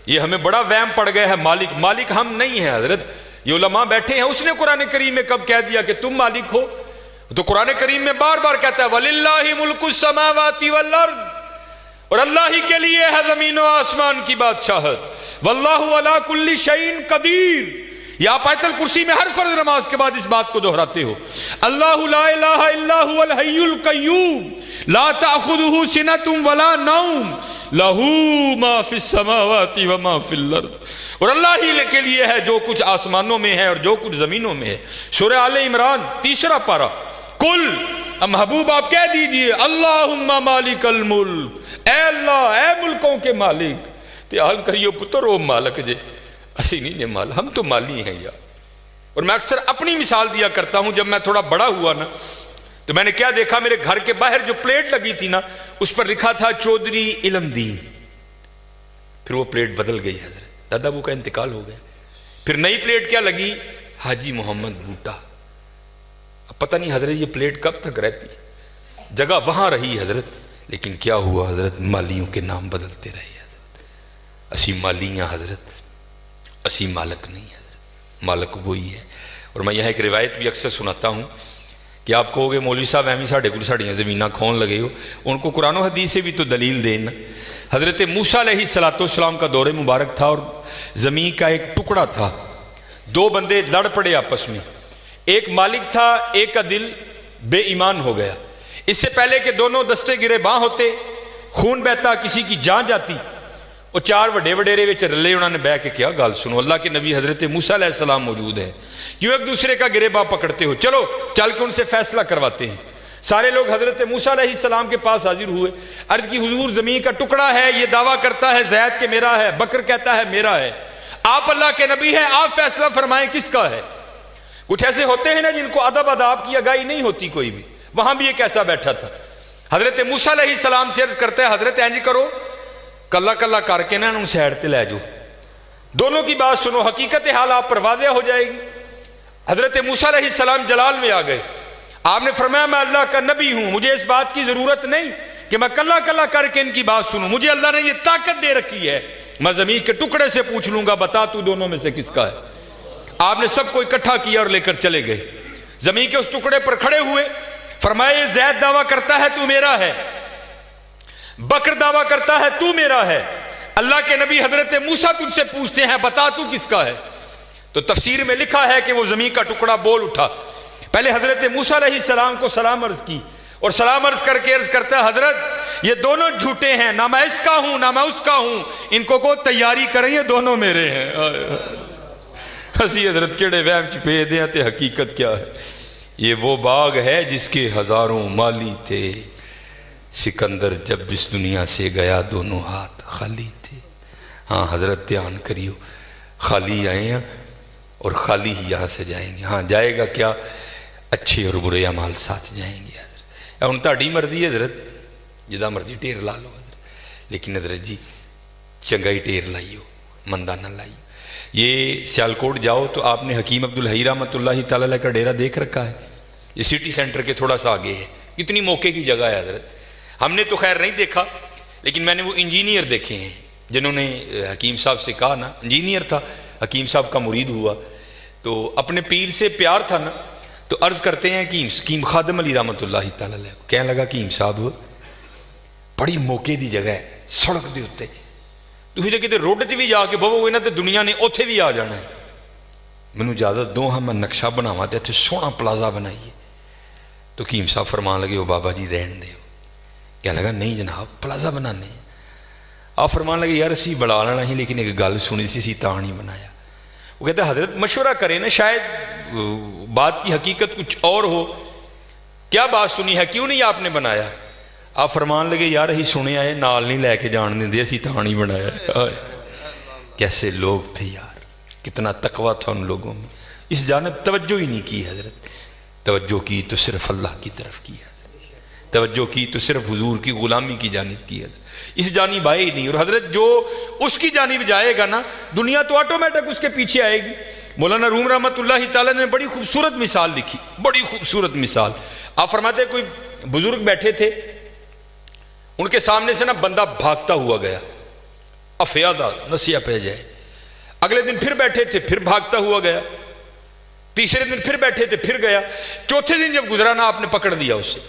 یہ ہمیں بڑا وہم پڑ گیا ہے مالک ہم نہیں ہیں حضرت یہ علماء بیٹھے ہیں اس نے قرآن کریم میں کب کہہ دیا کہ تم مالک ہو تو قرآن کریم میں بار بار کہتا ہے وَلِلَّهِ مُلْكُ السَّمَاوَاتِ وَالْأَرْضِ اور اللہ ہی کے لیے ہے زمین و آسمان کی بادشاہت وَاللَّهُ عَلَىٰ كُلِّ شَيْءٍ قَدِيرٌ یہ آپ آیت الکرسی میں ہر فرض نماز کے بعد اس بات کو دہراتے ہو اللہ لا الہ الا هو الحی القیوم لا تأخذه سنة ولا نوم لہو ما فی السماوات وما فی الارض اور اللہ ہی کے لیے ہے جو کچھ آسمانوں میں ہے اور جو کچھ زمینوں میں ہے سورہ آل عمران 3 پارہ کل محبوب آپ کہہ دیجئے اللہم مالک الملک اے اللہ اے ملکوں کے مالک تیال کریو پتر او مالک جے اسی نہیں مال ہم تو مالی ہیں یار اور میں اکثر اپنی مثال دیا کرتا ہوں جب میں تھوڑا بڑا ہوا نا تو میں نے کیا دیکھا میرے گھر کے باہر جو پلیٹ لگی تھی نا اس پر لکھا تھا چودھری علم دین پھر وہ پلیٹ بدل گئی حضرت دادا ابو کا انتقال ہو گیا پھر نئی پلیٹ کیا لگی حاجی محمد بوٹا اب پتہ نہیں حضرت یہ پلیٹ کب تک رہتی جگہ وہاں رہی حضرت لیکن کیا ہوا حضرت مالیوں کے نام بدلتے رہے حضرت اسی مالیاں حضرت اسی مالک نہیں حضرت مالک وہی ہے اور میں یہاں ایک روایت بھی اکثر سناتا ہوں کہ آپ کہو گے مولوی صاحب ایویں ساڈے کول ساڈیاں زمیناں کھون لگے ہو ان کو قرآن و حدیث سے بھی تو دلیل دینا حضرت موسیٰ علیہ السلام کا دور مبارک تھا اور زمین کا ایک ٹکڑا تھا 2 بندے لڑ پڑے آپس میں ایک مالک تھا ایک کا دل بے ایمان ہو گیا اس سے پہلے کہ دونوں دستے گرے باں ہوتے خون بہتا کسی کی جان جاتی وہ چار وڈے وڈیرے وچ رلے، انہوں نے بہ کے کیا گل سنو، اللہ کے نبی حضرت موسیٰ علیہ السلام موجود ہیں، کیوں ایک دوسرے کا گریباں پکڑتے ہو، چلو چل کے ان سے فیصلہ کرواتے ہیں۔ سارے لوگ حضرت موسیٰ علیہ السلام کے پاس حاضر ہوئے، عرض کی حضور زمین کا ٹکڑا ہے، یہ دعویٰ کرتا ہے زید کہ میرا ہے، بکر کہتا ہے میرا ہے، آپ اللہ کے نبی ہیں، آپ فیصلہ فرمائیں کس کا ہے۔ کچھ ایسے ہوتے ہیں نا جن کو ادب اداب کی آگاہی نہیں ہوتی کوئی بھی، وہاں بھی ایک ایسا بیٹھا تھا۔ حضرت موسیٰ علیہ السلام سے عرض کرتا ہے حضرت اینج کرو کلا کلا کر کے نا ان سیڈ تے لے جو، دونوں کی بات سنو، حقیقت حال آپ پر واضح ہو جائے گی۔ حضرت موسیٰ علیہ السلام جلال میں آ گئے، آپ نے فرمایا میں اللہ کا نبی ہوں، مجھے اس بات کی ضرورت نہیں کہ میں کلا کلا کر کے ان کی بات سنوں، مجھے اللہ نے یہ طاقت دے رکھی ہے، میں زمین کے ٹکڑے سے پوچھ لوں گا بتا تو دونوں میں سے کس کا ہے۔ آپ نے سب کو اکٹھا کیا اور لے کر چلے گئے، زمین کے اس ٹکڑے پر کھڑے ہوئے، فرمایا یہ زید دعویٰ کرتا ہے تو میرا ہے، بکر دعویٰ کرتا ہے تو میرا ہے، اللہ کے نبی حضرت موسیٰ تجھ سے پوچھتے ہیں بتا تو کس کا ہے۔ تو تفسیر میں لکھا ہے کہ وہ زمین کا ٹکڑا بول اٹھا، پہلے حضرت موسیٰ علیہ السلام کو سلام عرض کی، اور سلام عرض کر کے عرض کرتا ہے حضرت یہ دونوں جھوٹے ہیں، نہ میں اس کا ہوں نہ میں اس کا ہوں، ان کو تیاری کریں یہ دونوں میرے ہیں۔ ہسی حضرت کیڑے وہم چپے دیں تے حقیقت کیا ہے، یہ وہ باغ ہے جس کے ہزاروں مالی تھے، سکندر جب اس دنیا سے گیا دونوں ہاتھ خالی تھے۔ ہاں حضرت دھیان کریو، خالی آئے ہیں اور خالی ہی یہاں سے جائیں گے۔ ہاں جائے گا کیا، اچھے اور برے اعمال ساتھ جائیں گے۔ حضرت ان تہاڈی مرضی ہے حضرت، جدا مرضی ٹیر لا لو حضرت، لیکن حضرت جی چنگائی ٹیر لائیو، مندہ نہ لائیو۔ یہ سیالکوٹ جاؤ تو آپ نے حکیم عبدالحی رحمۃ اللہ تعالیٰ کا ڈیرہ دیکھ رکھا ہے، یہ سٹی سینٹر کے تھوڑا سا آگے ہے، کتنی موقع کی جگہ ہے حضرت۔ ہم نے تو خیر نہیں دیکھا، لیکن میں نے وہ انجینئر دیکھے ہیں جنہوں نے حکیم صاحب سے کہا نا، انجینئر تھا، حکیم صاحب کا مرید ہوا تو اپنے پیر سے پیار تھا نا، تو عرض کرتے ہیں کہ حکیم خادم علی رحمۃ اللہ تعالیٰ کہنے لگا کہ حکیم صاحب بڑی موقع دی جگہ ہے، سڑک دے اتنے تھی جی کتے روڈ تے بھی جا کے بہو گے نا تو دنیا نے اوتھے بھی آ جانا ہے، مینوں اجازت دو ہاں میں نقشہ بناواں تے اتنے سونا پلازا بنائیے۔ تو حکیم صاحب فرمان لگے وہ بابا جی رہن دے، کہنے لگا نہیں جناب پلازا بنانے ہیں۔ آپ فرمان لگے یار اسی بڑا لینا ہی، لیکن ایک گل سنی سی تاں نہیں بنایا۔ وہ کہتے ہیں حضرت مشورہ کریں نا، شاید بات کی حقیقت کچھ اور ہو، کیا بات سنی ہے کیوں نہیں آپ نے بنایا؟ آپ فرمان لگے یار ہی سنے آئے نال نہیں لے کے جان دیں دے، اسی تاں نہیں بنایا۔ کیسے لوگ تھے یار، کتنا تقویٰ تھا ان لوگوں میں، اس جانب توجہ ہی نہیں کی حضرت، توجہ کی تو صرف اللہ کی طرف کی حضرت، توجہ کی تو صرف حضور کی غلامی کی جانب کی حضرت، اس جانب آئے ہی نہیں۔ اور حضرت جو اس کی جانب جائے گا نا، دنیا تو آٹومیٹک اس کے پیچھے آئے گی۔ مولانا روم رحمۃ اللہ تعالیٰ نے بڑی خوبصورت مثال لکھی، بڑی خوبصورت مثال۔ آپ فرماتے کوئی بزرگ بیٹھے تھے، ان کے سامنے سے نا بندہ بھاگتا ہوا گیا، افیادہ نسیہ پہ جائے، اگلے دن پھر بیٹھے تھے پھر بھاگتا ہوا گیا، تیسرے دن پھر بیٹھے تھے پھر گیا، چوتھے دن جب گزرا نا آپ نے پکڑ دیا اسے۔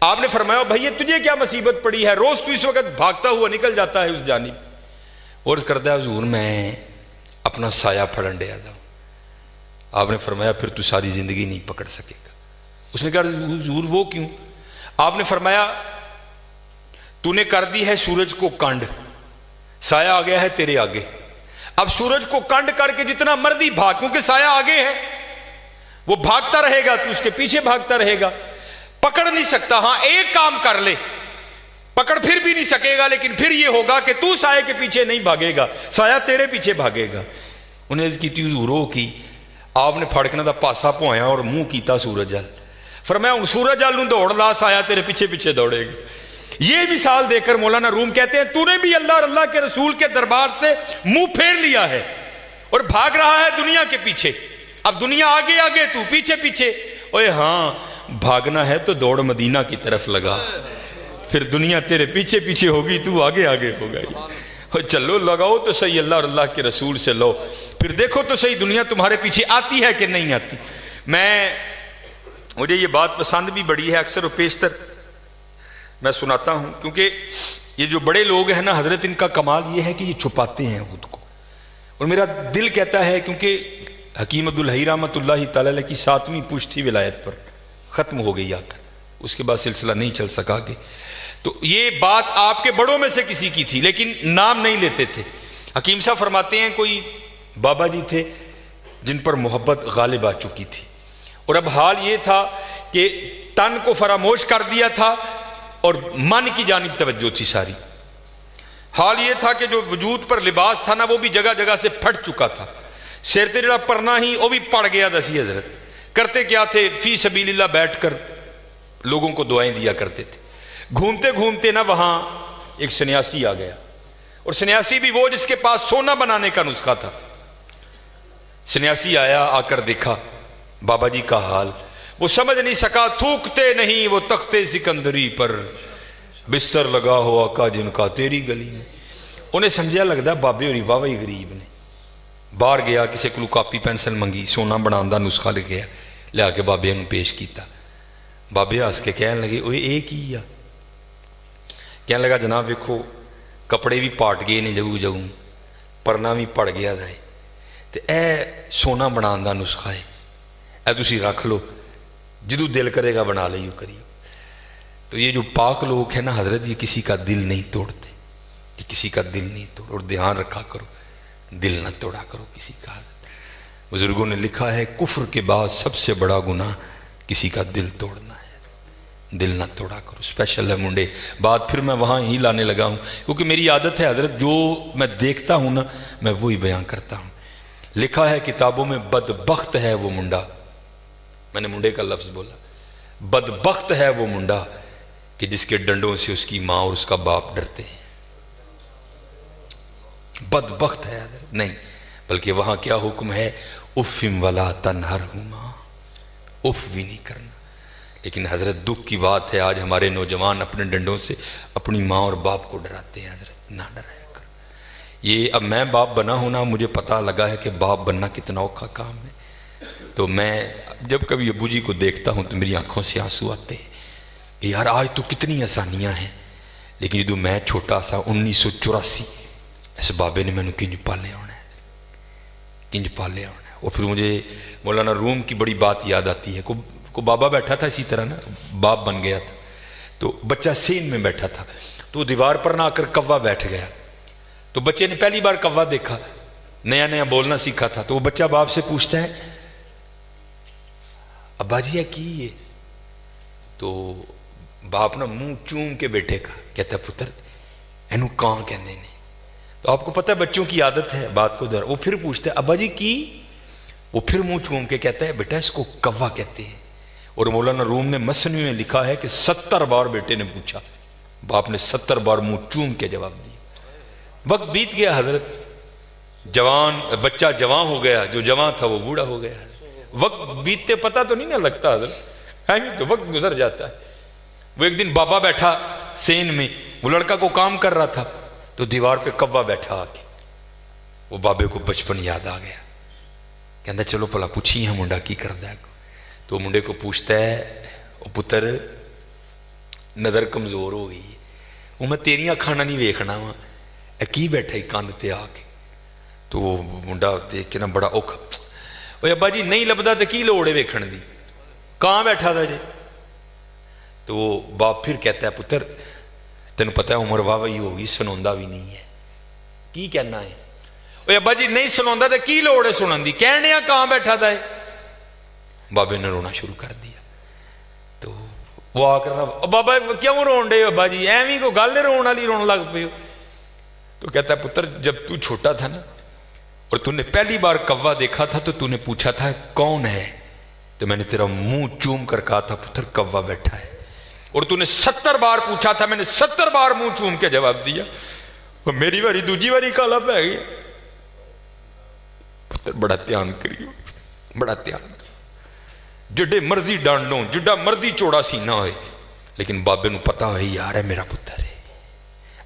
آپ نے فرمایا بھائی یہ تجھے کیا مصیبت پڑی ہے، روز تو اس وقت بھاگتا ہوا نکل جاتا ہے اس جانب۔ عرض کرتا ہے حضور میں اپنا سایہ پھڑن ڈیا تھا۔ آپ نے فرمایا پھر تو ساری زندگی نہیں پکڑ سکے گا۔ اس نے کہا حضور وہ کیوں؟ آپ نے فرمایا تو نے کر دی ہے سورج کو کانڈ، سایہ آ گیا ہے تیرے آگے، اب سورج کو کانڈ کر کے جتنا مرضی بھاگ، کیونکہ سایہ آگے ہے، وہ بھاگتا رہے گا تو اس کے پیچھے بھاگتا رہے گا، پکڑ نہیں سکتا۔ ہاں ایک کام کر لے، پکڑ پھر بھی نہیں سکے گا، لیکن پھر یہ ہوگا کہ تو سایہ کے پیچھے نہیں بھاگے گا، سایہ تیرے پیچھے بھاگے گا۔ انہیں عرض کی حضور کی، آپ نے پھڑکنا دا پاسا پویا اور منہ کیتا سورج جل، فرمایا ہوں سورج جل نوں دوڑ لا، سایہ تیرے پیچھے پیچھے دوڑے گا۔ یہ مثال دے کر مولانا روم کہتے ہیں تو نے بھی اللہ اور اللہ کے رسول کے دربار سے منہ پھیر لیا ہے اور بھاگ رہا ہے دنیا کے پیچھے، اب دنیا آگے آگے تو پیچھے پیچھے۔ اوے ہاں بھاگنا ہے تو دوڑ مدینہ کی طرف لگا، پھر دنیا تیرے پیچھے پیچھے ہوگی تو آگے آگے ہوگا۔ چلو لگاؤ تو صحیح اللہ اور اللہ کے رسول سے لو، پھر دیکھو تو صحیح دنیا تمہارے پیچھے آتی ہے کہ نہیں آتی۔ مجھے یہ بات پسند بھی بڑی ہے، اکثر و بیشتر میں سناتا ہوں، کیونکہ یہ جو بڑے لوگ ہیں نا حضرت، ان کا کمال یہ ہے کہ یہ چھپاتے ہیں خود کو، اور میرا دل کہتا ہے کیونکہ حکیم عبدالحی رحمۃ اللہ تعالیٰ کی 7ویں پشت تھی ولایت پر، ختم ہو گئی آ کر، اس کے بعد سلسلہ نہیں چل سکا کہ تو یہ بات آپ کے بڑوں میں سے کسی کی تھی لیکن نام نہیں لیتے تھے۔ حکیم صاحب فرماتے ہیں کوئی بابا جی تھے جن پر محبت غالب آ چکی تھی، اور اب حال یہ تھا کہ تن کو فراموش کر دیا تھا اور من کی جانب توجہ تھی ساری۔ حال یہ تھا کہ جو وجود پر لباس تھا نا وہ بھی جگہ جگہ سے پھٹ چکا تھا، سر تے جڑا پرنا ہی وہ بھی پڑ گیا دسی حضرت۔ کرتے کیا تھے؟ فی سبیل اللہ بیٹھ کر لوگوں کو دعائیں دیا کرتے تھے۔ گھومتے گھومتے نا وہاں ایک سنیاسی آ گیا، اور سنیاسی بھی وہ جس کے پاس سونا بنانے کا نسخہ تھا۔ سنیاسی آیا، آ کر دیکھا بابا جی کا حال، وہ سمجھ نہیں سکا، تھوکتے نہیں وہ تختے سکندری پر، بستر لگا ہوا آقا جن کا تیری گلی میں۔ انہیں سمجھا لگتا بابے ہوری واہ ہی غریب نے۔ باہر گیا، کسی کو کاپی پینسل منگی، سونا بنانا نسخہ لکھیا، لیا کے بابے نے پیش کیتا۔ بابے ہس کے کہنے لگے اوے اے کی آ؟ کہنے لگا جناب ویکھو کپڑے بھی پاٹ گئے نے جگو جگو، پرنا بھی پڑ گیا ہے، تے اے سونا بنانا دا نسخہ ہے، اے تسی رکھ لو، جدو دل کرے گا بنا لیو کریو۔ تو یہ جو پاک لوگ ہیں نا حضرت، یہ کسی کا دل نہیں توڑتے، یہ کسی کا دل نہیں توڑ، اور دھیان رکھا کرو دل نہ توڑا کرو کسی کا۔ بزرگوں نے لکھا ہے کفر کے بعد سب سے بڑا گناہ کسی کا دل توڑنا ہے، دل نہ توڑا کرو۔ اسپیشل ہے منڈے، بات پھر میں وہاں ہی لانے لگا ہوں کیونکہ میری عادت ہے حضرت، جو میں دیکھتا ہوں نا میں وہی بیان کرتا ہوں۔ لکھا ہے کتابوں میں بدبخت ہے وہ منڈا، میں نے منڈے کا لفظ بولا، بدبخت ہے وہ منڈا کہ جس کے ڈنڈوں سے اس کی ماں اور اس کا باپ ڈرتے ہیں۔ بدبخت ہے حضرت نہیں، بلکہ وہاں کیا حکم ہے؟ افم ولا تنہرہما، اف بھی نہیں کرنا۔ لیکن حضرت دکھ کی بات ہے آج ہمارے نوجوان اپنے ڈنڈوں سے اپنی ماں اور باپ کو ڈراتے ہیں۔ حضرت نہ ڈرایا کرو۔ یہ اب میں باپ بنا ہونا، مجھے پتہ لگا ہے کہ باپ بننا کتنا اوکھا کام ہے۔ تو میں جب کبھی ابو جی کو دیکھتا ہوں تو میری آنکھوں سے آنسو آتے ہیں کہ یار آج تو کتنی آسانیاں ہیں، لیکن جدو میں چھوٹا سا 1984 اس بابے نے مینوں کنج پالے ہونا ہے، کنج پالے ہونا ہے۔ اور پھر مجھے مولانا روم کی بڑی بات یاد آتی ہے، کو بابا بیٹھا تھا اسی طرح نا، باپ بن گیا تھا، تو بچہ سین میں بیٹھا تھا، تو دیوار پر نہ آ کر کوا بیٹھ گیا۔ تو بچے نے پہلی بار کوا دیکھا، نیا نیا بولنا سیکھا تھا، تو وہ بچہ باپ سے پوچھتا ہے ابا جی یہ کی ہے؟ تو باپ نا منہ چوم کے بیٹے کا کہتا ہے پتر اینو کان کہنے نے۔ تو آپ کو پتہ ہے بچوں کی عادت ہے بات کو در، وہ پھر پوچھتا ہے ابا جی کی؟ وہ پھر منہ چوم کے کہتا ہے بیٹا اس کو کوا کہتے ہیں۔ اور مولانا روم نے مثنوی میں لکھا ہے کہ 70 بار بیٹے نے پوچھا، باپ نے 70 بار منہ چوم کے جواب دیا۔ وقت بیت گیا حضرت، جوان بچہ جوان ہو گیا، جو جوان تھا وہ بوڑھا ہو گیا۔ وقت بیتتے پتہ تو نہیں نہ لگتا حضرت، تو وقت گزر جاتا ہے۔ وہ ایک دن بابا بیٹھا سین میں، وہ لڑکا کو کام کر رہا تھا، تو دیوار پہ کوا بیٹھا آ کے، وہ بابے کو بچپن یاد آ گیا، کہندا چلو پلا پوچھی ہاں منڈا کی کردا ہے۔ تو منڈے کو پوچھتا ہے او پتر نظر کمزور ہو گئی ہے، وہ میں تیریاں کھانا نہیں ویکھنا وا، اے کی بیٹھا ہی کاندھ تے آ کے۔ تو وہ منڈا دیکھ کے نا بڑا اوکھا، اوے ابا جی نہیں لبدا تے کی لوڑ ہے ویکھن دی، کہاں بیٹھا تھا جی؟ تو وہ باپ پھر کہتا ہے پتر تینوں پتہ ہے عمر واہ وہی ہوگی، سنوندا بھی نہیں ہے، کی کہنا ہے؟ اوے ابا جی نہیں سنوندا تے کی لوڑ ہے سنن دی، کہنے کہاں بیٹھا تھا ہے؟ بابے نے رونا شروع کر دیا۔ تو وہ آ کر بابا کیوں رون ڈے ابا جی، ایویں کو گل رون والی رون لگ پے ہو؟ تو کہتا ہے پتر جب تو چھوٹا تھا نا اور تو نے پہلی بار کوا دیکھا تھا تو نے پوچھا تھا کون ہے، تو میں نے تیرا منہ چوم کر کہا تھا پتر کوا بیٹھا ہے، اور تو نے 70 بار پوچھا تھا، میں نے 70 بار منہ چوم کے جواب دیا، اور میری باری دوجی باری کالا پہ گیا۔ پتر بڑا دھیان کریو، بڑا دھیان، جڈے مرضی ڈانڈوں، جڈا مرضی چوڑا سینہ ہوئے، لیکن بابے نو پتا ہوئے یار ہے میرا پتر ہے،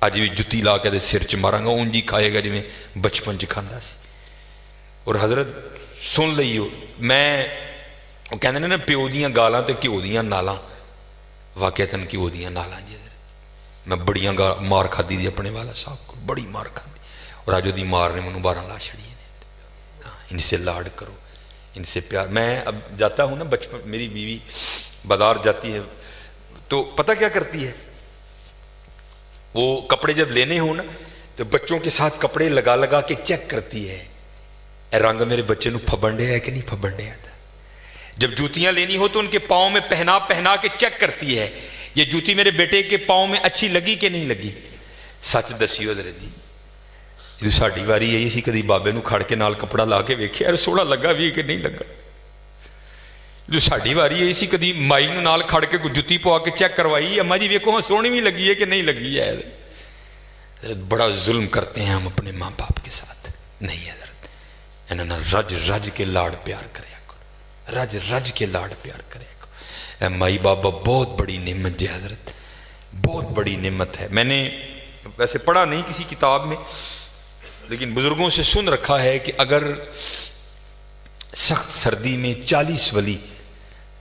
آج بھی جتی لا کے دے سر چ مارا گا اونجی کھائے گا جی میں بچپن چ کھاندا سی۔ اور حضرت سن لئیو، میں وہ کہندے نے نا پیو دیاں گالاں تے گھیو دیاں نالاں، واقعتاً گھیو دیاں نالاں جی، میں بڑیاں مار کھادی دی اپنے والا صاحب کو، بڑی مار کھادی، اور آج دی مار نے منوں 12 لا چھڑی ہے۔ ان سے لاڈ کرو، ان سے پیار۔ میں اب جاتا ہوں نا بچپن، میری بیوی بازار جاتی ہے تو پتہ کیا کرتی ہے، وہ کپڑے جب لینے ہوں نا تو بچوں کے ساتھ کپڑے لگا لگا کے چیک کرتی ہے اے رنگ میرے بچے نو پھبن ڈیا ہے کہ نہیں پھبن ڈیا تھا. جب جوتیاں لینی ہو تو ان کے پاؤں میں پہنا پہنا کے چیک کرتی ہے یہ جوتی میرے بیٹے کے پاؤں میں اچھی لگی کہ نہیں لگی. سچ دسیو حضرت جی جو ساڈی واری آئی سی کدی بابے نو کھڑ کے نال کپڑا لا کے ویکھیا یار سوہنا لگا بھی کہ نہیں لگا. جو ساڈی واری آئی سی کدی مائی نو نال کھڑ کے جُتی پوا کے چیک کروائی اما جی ویکھو سونی بھی لگی ہے کہ نہیں لگی ہے. بڑا ظلم کرتے ہیں ہم اپنے ماں باپ کے ساتھ. نہیں حضرت انہاں رج رج کے لاڑ پیار کریا کرو رج رج کے لاڑ پیار کریا کرو. اے مائی بابا بہت بڑی نعمت جی حضرت بہت بڑی نعمت ہے. میں نے ویسے پڑھا نہیں کسی کتاب میں لیکن بزرگوں سے سن رکھا ہے کہ اگر سخت سردی میں 40 ولی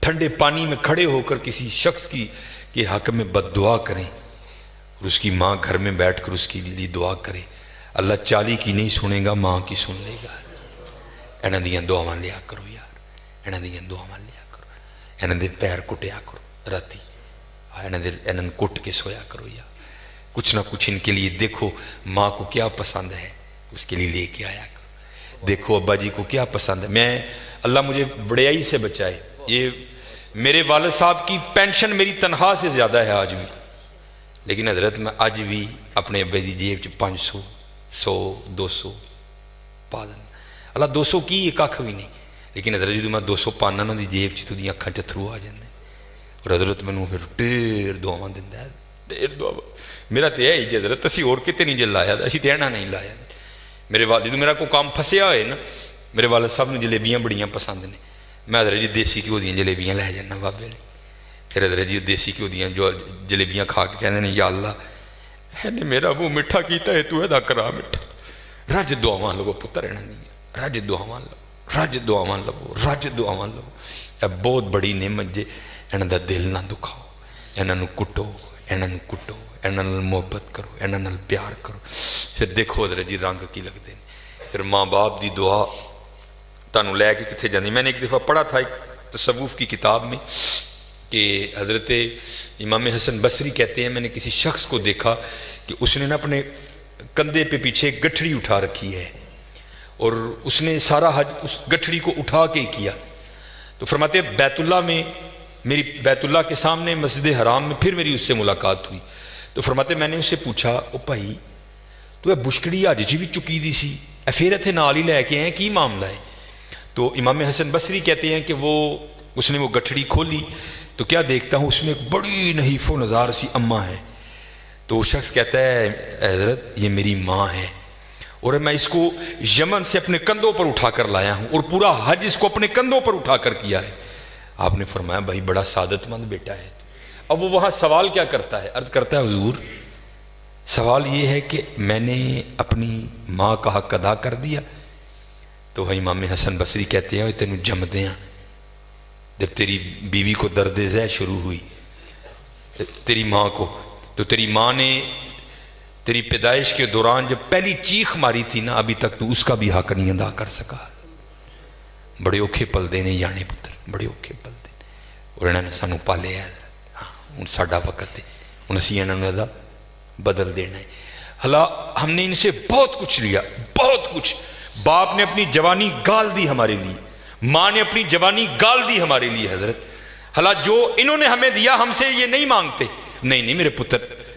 ٹھنڈے پانی میں کھڑے ہو کر کسی شخص کی حق میں بد دعا کریں اور اس کی ماں گھر میں بیٹھ کر اس کے لیے دعا کرے اللہ 40 کی نہیں سنے گا ماں کی سن لے گا. انہاں دیاں دعاواں لیا کرو یار انہاں دیاں دعاواں لیا کرو انہاں دے پیر کٹیا کرو راتی انہاں کٹ کے سویا کرو یار کچھ نہ کچھ ان کے لیے دیکھو ماں کو کیا پسند ہے اس کے لیے لے کے آیا کرو. دیکھو ابا جی کو کیا پسند ہے. میں اللہ مجھے بڑیائی سے بچائے یہ میرے والد صاحب کی پینشن میری تنخواہ سے زیادہ ہے آج بھی لیکن حضرت میں آج بھی اپنے ابے دی جیب 500 100 200 پا دینا. اللہ 200 کی یہ کھ بھی نہیں لیکن حضرت جدوں میں 200 پانا نا دی جیب تو دی اکھاں چتھرو آ جاندے اور حضرت مینوں پھر ڈھیر دعاواں دیندا ہے ڈھیر دعا. میرا تو ہے ہی حضرت اسی اور کتے نہیں جے لایا اسی تے اینا نہیں لایا. میرے والد جدوں میرا کوئی کام پھسیا ہوئے نا میرے والد صاحب نے جلیبیاں بڑیاں پسند نے میں حضرت جی دیسی گھیو دیاں جلیبیاں لے جانا بابے نے. پھر حضرت جی دیسی گھیو دیاں جو جلیبیاں کھا کے کہندے نے یا اللہ ہے نے میرا منہ میٹھا کیتا ہے تو ادا کرا میٹھا. رج دعاواں لو پتر انہاں دی رج دعاواں لو رج دعاواں لو رج دعاواں لو. اے بہت بڑی نعمت جے انہاں دا دل نہ دکھاؤ انہاں نو کٹو انہاں نو کٹو انہاں نال محبت کرو انہاں نال پیار کرو. پھر دیکھو حضرت جی رنگ کی لگتے ہیں. پھر ماں باپ دی دعا تانوں لے کے کتنے جاندی. میں نے ایک دفعہ پڑھا تھا ایک تصوف کی کتاب میں کہ حضرت امام حسن بصری کہتے ہیں میں نے کسی شخص کو دیکھا کہ اس نے نا اپنے کندھے پہ پیچھے گٹھڑی اٹھا رکھی ہے اور اس نے سارا حج اس گٹھڑی کو اٹھا کے کیا. تو فرماتے بیت اللہ میں میری بیت اللہ کے سامنے مسجد حرام میں پھر میری اس سے ملاقات ہوئی. تو فرماتے میں نے اس سے پوچھا او بھائی تو یہ بشکڑی حج جی بھی چکی دی سی اے پھر اتنے نال ہی لے کے آئے کی معاملہ ہے. تو امام حسن بصری کہتے ہیں کہ اس نے وہ گٹھڑی کھولی تو کیا دیکھتا ہوں اس میں ایک بڑی نحیف و نزار سی اماں ہے. تو وہ شخص کہتا ہے حضرت یہ میری ماں ہے اور میں اس کو یمن سے اپنے کندھوں پر اٹھا کر لایا ہوں اور پورا حج اس کو اپنے کندھوں پر اٹھا کر کیا ہے. آپ نے فرمایا بھائی بڑا سعادت مند بیٹا ہے. اب وہ وہاں سوال کیا کرتا ہے عرض کرتا ہے حضور سوال یہ ہے کہ میں نے اپنی ماں کا حق ادا کر دیا. تو امام حسن بصری کہتے ہیں تینوں جمدے ہیں جب تیری بیوی کو درد ذہ شروع ہوئی تیری ماں کو تو تیری ماں نے تیری پیدائش کے دوران جب پہلی چیخ ماری تھی نا ابھی تک تو اس کا بھی حق نہیں ادا کر سکا. بڑے اوکھے پل دینے جانے پتر بڑے اوکھے پل دینے اور انہوں نے سانوں پالے ہے. ہوں ساڈا وقت ہے ہوں اسی انہوں نے بدل دینا ہے. حالا ہم نے ان سے بہت کچھ لیا بہت کچھ. باپ نے اپنی جوانی گال دی ہمارے لیے ماں نے اپنی جوانی گال دی ہمارے لیے حضرت. حالا جو انہوں نے ہمیں دیا ہم سے یہ نہیں مانگتے. نہیں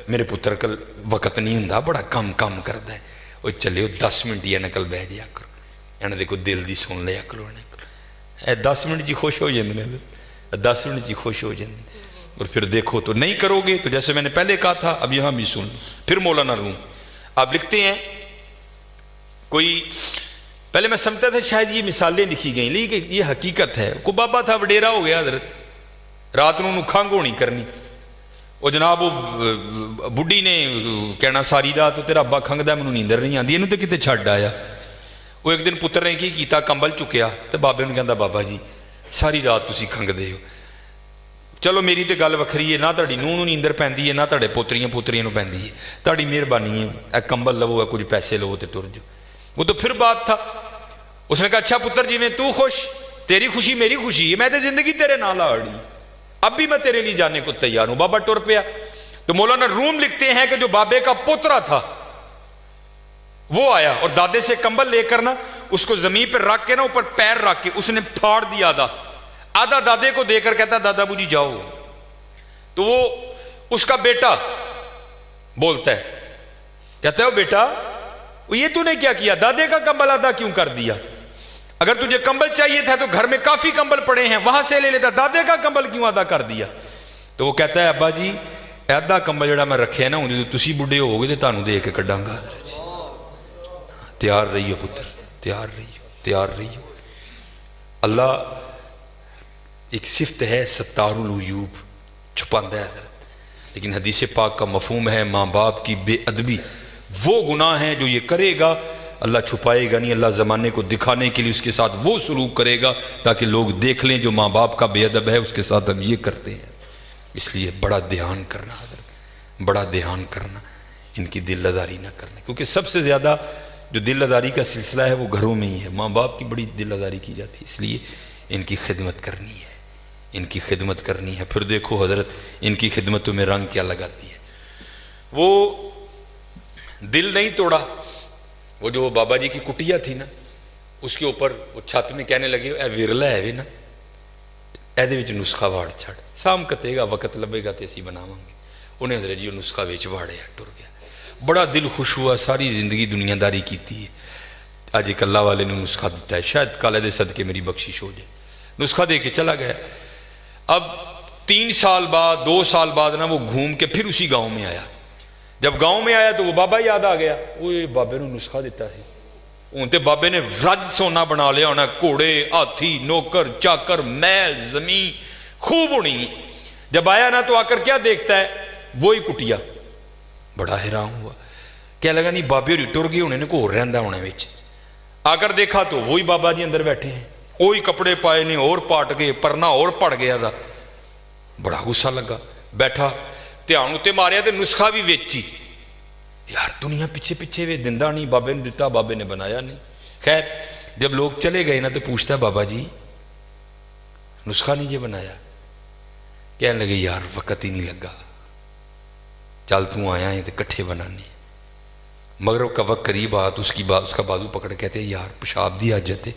میرے پتر کل وقت نہیں ہوں بڑا کم کرتا ہے وہ چلے 10 منٹ ہی نکل بہ جایا کرو انہوں نے کوئی دل دی سن لیا کرو 10 منٹ جی خوش ہو جاندے 10 منٹ جی خوش ہو جاندے. اور پھر دیکھو تو نہیں کرو گے تو جیسے میں نے پہلے کہا تھا اب یہاں بھی سن. پھر مولانا روم آپ لکھتے ہیں کوئی پہلے میں سمجھتا تھا شاید یہ مثالیں لکھی گئیں لیکن یہ حقیقت ہے. کو بابا تھا وڈیرا ہو گیا حضرت رات نو کھنگ ہونی کرنی وہ جناب وہ بڈھی نے کہنا ساری رات تو تیرا ابا کھنگدا مینوں نیندر نہیں آندی اینوں تے کتے چھڈ آیا. وہ ایک دن پتر نے کی کیتا کمبل چکیا تو بابے نوں کہندا بابا جی ساری رات تسی کھنگدے ہو. چلو میری تو گل وکھری ہے نہ تہاڈی نونھ نوں نیندر پیندی ہے نہ تہاڈے پوتریاں نوں پیندی ہے تہاڈی مہربانی ہے اے کمبل لو کچھ پیسے لو تے ٹر جاؤ. وہ تو پھر بات تھا. اس نے کہا اچھا پتر جی میں تو خوش تیری خوشی میری خوشی ہے میں تو زندگی تیرے نال آڑی اب بھی میں تیرے لیے جانے کو تیار ہوں. بابا ٹر پیا تو مولانا روم لکھتے ہیں کہ جو بابے کا پوترا تھا وہ آیا اور دادے سے کمبل لے کر نا اس کو زمین پر رکھ کے نا اوپر پیر رکھ کے اس نے پھاڑ دیا آدھا دادے کو دے کر کہتا دادا بو جی جاؤ. تو وہ اس کا بیٹا بولتا ہے, کہتا ہے بیٹا یہ تو نے کیا کیا, دادے کا کمبل آدھا کیوں کر دیا, اگر تجھے کمبل چاہیے تھا تو گھر میں کافی کمبل پڑے ہیں وہاں سے لے لیتا, دادے کا کمبل کیوں آدھا کر دیا. تو وہ کہتا ہے ابا جی آدھا کمبل جڑا میں رکھے نا انہیں تو تسی بڑھے ہو گے تو تانوں دے کے کڈاں گا. تیار رہیو پتر, تیار رہیو, تیار رہیو. اللہ ایک صفت ہے ستار العیوب, چھپاندہ ہے حضرت, لیکن حدیث پاک کا مفہوم ہے ماں باپ کی بے ادبی وہ گناہ ہیں جو یہ کرے گا اللہ چھپائے گا نہیں, اللہ زمانے کو دکھانے کے لیے اس کے ساتھ وہ سلوک کرے گا تاکہ لوگ دیکھ لیں جو ماں باپ کا بے ادب ہے اس کے ساتھ ہم یہ کرتے ہیں. اس لیے بڑا دھیان کرنا حضرت, بڑا دھیان کرنا, ان کی دل آزاری نہ کرنا, کیونکہ سب سے زیادہ جو دل آزاری کا سلسلہ ہے وہ گھروں میں ہی ہے, ماں باپ کی بڑی دل آزاری کی جاتی ہے. اس لیے ان کی خدمت کرنی ہے, ان کی خدمت کرنی ہے. پھر دیکھو حضرت ان کی خدمتوں میں رنگ کیا لگاتی ہے. وہ دل نہیں توڑا, وہ جو بابا جی کی کٹیا تھی نا اس کے اوپر وہ چھت میں کہنے لگے اے ورلا ہے نا ایدے وچ نسخہ واڑ چھڑ, سام کتے گا وقت لبے گا تے اسی بناواں گے. انہیں حضرت جی نسخہ وچ واڑیا, ٹر گیا. بڑا دل خوش ہوا, ساری زندگی دنیا داری کیتی ہے, آج ایک اللہ والے نے نسخہ دیتا ہے, شاید کالے دے صدقے میری بخشش ہو جائے. نسخہ دے کے چلا گیا. اب 3 سال بعد 2 سال بعد نا وہ گھوم کے پھر اسی گاؤں میں آیا. جب گاؤں میں آیا تو وہ بابا یاد آ گیا, وہ بابے نے نسخہ دیتا سی, ان تے بابے نے رج سونا بنا لیا ہونا, گھوڑے ہاتھی نوکر چاکر محل زمین خوب ہونی. جب آیا نا تو آ کر کیا دیکھتا ہے, وہی کٹیا. بڑا حیران ہوا, کیا لگا نہیں بابے ہوری ٹر گئے ہونے نے کو رہندا ہونے وچ. آ کر دیکھا تو وہی بابا جی اندر بیٹھے ہیں, وہی کپڑے پائے نے اور پاٹ گئے, پرنا اور پڑ گیا تھا. بڑا غصہ لگا, بیٹھا دھیان اتے ماریا تے نسخہ بھی ویچی. یار دنیا پیچھے پیچھے وے دندا نہیں, بابے نے دتا بابے نے بنایا نہیں. خیر جب لوگ چلے گئے نا تو پوچھتا ہے بابا جی نسخہ نہیں جی بنایا. کہنے لگے یار وقت ہی نہیں لگا, چل تو آیا ہے تو کٹھے بنانے. مغرب کا وقت قریب آ تو اس کا بازو پکڑ کہتے ہیں یار پیشاب دی حاجت ہے,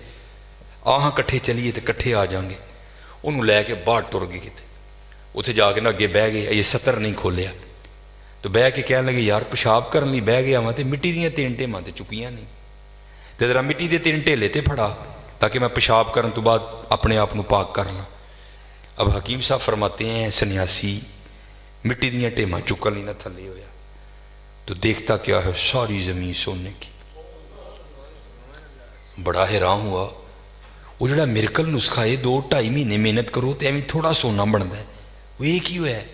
آہاں کٹھے چلیے تو کٹھے آ جائیں گے. انہوں لے کے باہر ٹر گئے کتے, اتنے جا کے نا اگے بہ گئے, یہ سطر نہیں کھولیا تو بہ کے کہنے لگے یار پیشاب کرنے لی بہ گیا وہاں تے مٹی دیاں 3 ٹیماں تے چکیاں نہیں, تے ذرا مٹی دے 3 ٹیلے تے پھڑا تاکہ میں پیشاب کرنے تو بعد اپنے آپ نو پاک کر لوں. اب حکیم صاحب فرماتے ہیں سنیاسی مٹی دیاں ٹیماں چکن لی نہ تھلے ہویا تو دیکھتا کیا ہے ساری زمین سونے کی. بڑا حیران ہوا, وہ جڑا میرکل نسخہ ہے 2-2.5 مہینے محنت کرو تو ایویں تھوڑا سونا بنتا ہے, وہ ایک ہی ہوا ہے.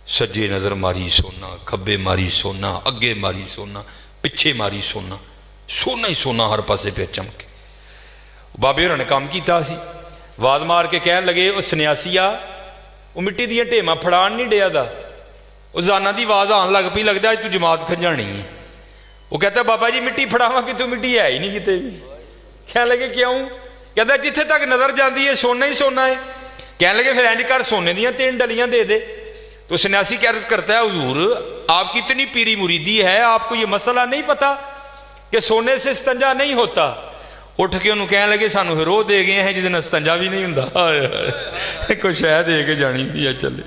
سجے نظر ماری سونا, کھبے ماری سونا, اگے ماری سونا, پچھے ماری سونا, سونا ہی سونا ہر پاسے پہ چمکے. بابے ہوراں نے کام کیتا سی, واد مار کے کہن لگے وہ سنیاسیا وہ مٹی دیاں ٹیماں پھڑان نہیں ڈیا دا, وہ زانا دی آواز آن لگ پئی, لگتا ہے تو جماعت کھنجانی ہے. وہ کہتا ہے بابا جی مٹی پھڑاواں کہ تو مٹی ہے ہی نہیں کتے بھی. کہنے لگے کیوں؟ کہتا ہے جتھے تک نظر جاندی ہے سونا ہی سونا ہے. کہنے لگے پھر اینج کر سونے دیاں 3 ڈلیاں دے دے. تو سنیاسی کیا عرض کرتا ہے حضور آپ کی اتنی پیری مریدی ہے, آپ کو یہ مسئلہ نہیں پتا کہ سونے سے استنجا نہیں ہوتا. اٹھ کے انہوں کہنے لگے سانو پھر وہ دے گئے ہیں جس دن استنجا بھی نہیں ہوں, کوئی شاید دے کے جانی بھی ہے. چلے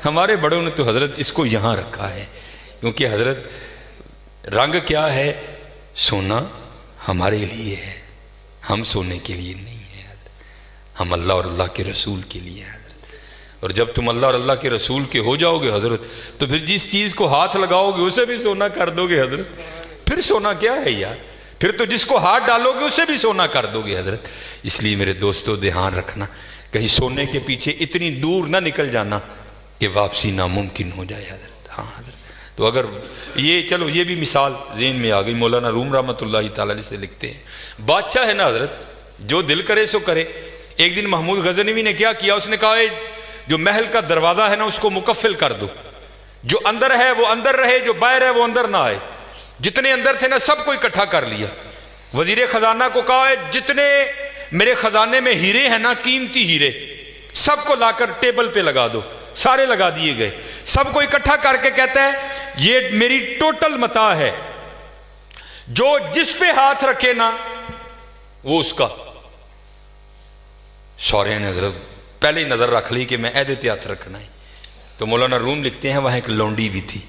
ہمارے بڑوں نے تو حضرت اس کو یہاں رکھا ہے, کیونکہ حضرت رنگ کیا ہے, سونا ہمارے لیے ہے, ہم سونے کے لیے نہیں ہے, ہم اللہ اور اللہ کے رسول کے لیے ہیں. اور جب تم اللہ اور اللہ کے رسول کے ہو جاؤ گے حضرت تو پھر جس چیز کو ہاتھ لگاؤ گے اسے بھی سونا کر دو گے حضرت. پھر سونا کیا ہے یار, پھر تو جس کو ہاتھ ڈالو گے اسے بھی سونا کر دو گے حضرت. اس لیے میرے دوستو دھیان رکھنا, کہیں سونے کے پیچھے اتنی دور نہ نکل جانا کہ واپسی ناممکن ہو جائے حضرت. ہاں حضرت, تو اگر یہ چلو یہ بھی مثال ذہن میں آ گئی. مولانا روم رحمۃ اللہ تعالیٰ علیہ سے لکھتے ہیں بادشاہ ہے نا حضرت, جو دل کرے سو کرے. ایک دن محمود غزنوی نے کیا کیا, اس نے کہا جو محل کا دروازہ ہے نا اس کو مکفل کر دو, جو اندر ہے وہ اندر رہے, جو باہر ہے وہ اندر نہ آئے. جتنے اندر تھے نا سب کو اکٹھا کر لیا. وزیر خزانہ کو کہا جتنے میرے خزانے میں ہیرے ہیں نا قیمتی ہیرے سب کو لا کر ٹیبل پہ لگا دو. سارے لگا دیے گئے. سب کو اکٹھا کر کے کہتا ہے یہ میری ٹوٹل متاع ہے, جو جس پہ ہاتھ رکھے نا وہ اس کا. سورے نے حضرت پہلے ہی نظر رکھ لی کہ میں عہدے پہ ہاتھ رکھنا ہے. تو مولانا روم لکھتے ہیں وہاں ایک لونڈی بھی تھی,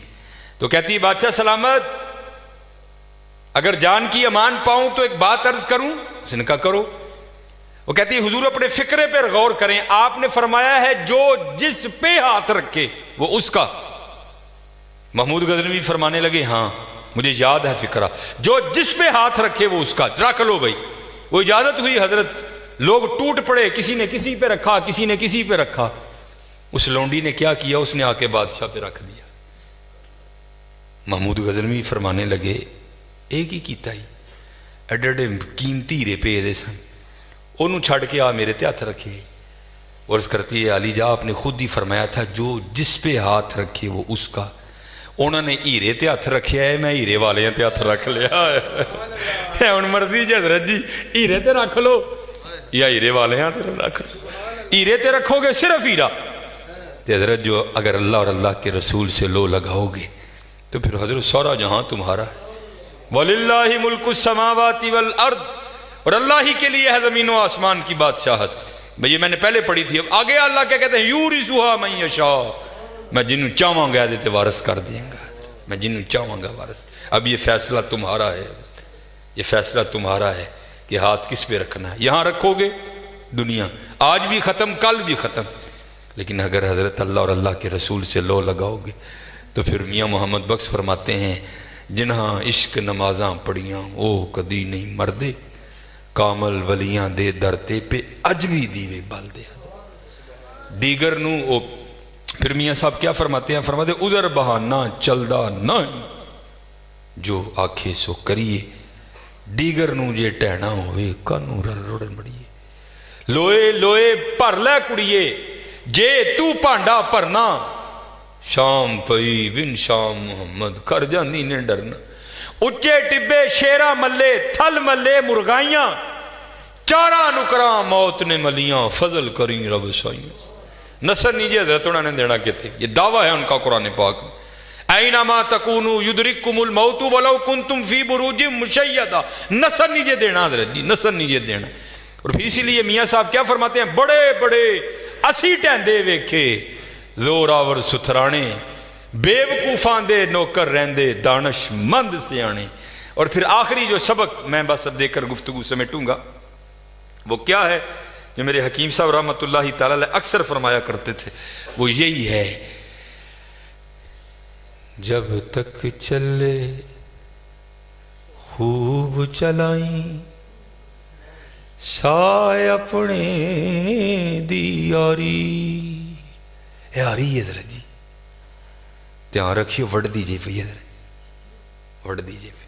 تو کہتی ہے بادشاہ سلامت, اگر جان کی امان پاؤں تو ایک بات عرض کروں. اس نے کہا کرو. وہ کہتی ہے حضور اپنے فکرے پر غور کریں, آپ نے فرمایا ہے جو جس پہ ہاتھ رکھے وہ اس کا. محمود غزنوی فرمانے لگے ہاں مجھے یاد ہے فکرہ, جو جس پہ ہاتھ رکھے وہ اس کا, رکھ لو بھائی. وہ اجازت ہوئی حضرت, لوگ ٹوٹ پڑے, کسی نے کسی پہ رکھا, کسی نے کسی پہ رکھا. اس لونڈی نے کیا کیا, اس نے آ کے بادشاہ پہ رکھ دیا. محمود غزنوی فرمانے لگے ایک ہی کیتا ہی, ایڈے ایڈے قیمتی ہیرے پے دے سن, انہوں چھڑ کے آ میرے تے ہاتھ رکھے. عرض کرتی ہے علی جا آپ نے خود ہی فرمایا تھا جو جس پہ ہاتھ رکھے وہ اس کا. انہوں نے ہیرے تے ہاتھ رکھیا ہے, میں ہیرے والے تے ہاتھ رکھ لیا ہے. ہن مرضی جی حضرت جی, ہیرے تے رکھ لو یا ہیرے والے تے رکھ لو. ہیرے تے رکھو گے صرف ہیرا, تے حضرت جو اگر اللہ اور اللہ کے رسول سے لو لگاؤ گے تو پھر حضرت سارا جہاں تمہارا ہے. وَلِلَّهِ مُلْكُ السَّمَاوَاتِ وَالْأَرْضِ, اور اللہ ہی کے لیے ہے زمین و آسمان کی بادشاہت. یہ میں نے پہلے پڑھی تھی. اب آگے اللہ کیا کہتے ہیں یورثُهَا مَن یشاء, میں جنہوں چاہوں گا دیتے وارث کر دیں گا, میں جنہوں چاہوں گا وارث. اب یہ فیصلہ تمہارا ہے, یہ فیصلہ تمہارا ہے کہ ہاتھ کس پہ رکھنا ہے. یہاں رکھو گے دنیا آج بھی ختم کل بھی ختم, لیکن اگر حضرت اللہ اور اللہ کے رسول سے لو لگاؤ گے تو پھر میاں محمد بخش فرماتے ہیں جنہاں عشق نمازاں پڑھیاں وہ کدی نہیں مردے, کامل ولیاں دے درتے پہ اج بھی دیوے بال دے. دیگر نو او پھر میاں صاحب کیا فرماتے ہیں, فرماتے ادھر بہانہ چلدا نہ جو آکھے سو کریے, دیگر نو جے ٹہنا ہوئے کانو رڑ مڑیے. لوئے لوئے پر لے کڑیے جے تو پانڈا پرنا, شام پئی بن شام محمد کر جاندی نے ڈرنا. اچے ٹبے شیرہ ملے تھل ملے مرغائیاں, چارہ نکراں موت نے ملیاں, فضل کریں رب سائیاں. نصر نیجے حضرت انہوں نے دینا کہتے, یہ دعویٰ ہے ان کا قرآن پاک میں. اینما تکونو یدرککم الموت ولو کنتم فی بروج مشیدہ, نصر نیجے دینا حضرت جی, نصر نیجے دینا. اور پھر اسی لیے میاں صاحب کیا فرماتے ہیں, بڑے بڑے اسی ٹہندے ویکھے زور آور ستھرانے, بیوقوفان دے نوکر رہندے دانش مند سیانے. اور پھر آخری جو سبق میں بس اب دے کر گفتگو سمیٹوں گا وہ کیا ہے, جو میرے حکیم صاحب رحمۃ اللہ تعالی اکثر فرمایا کرتے تھے, وہ یہی ہے جب تک چلے خوب چلائیں سائے اپنے دی یاری. یاری ہے ذرا جی دھیان رکھیے, وڑ دیجئے پہ ذرا وڑ دیجئے پہ.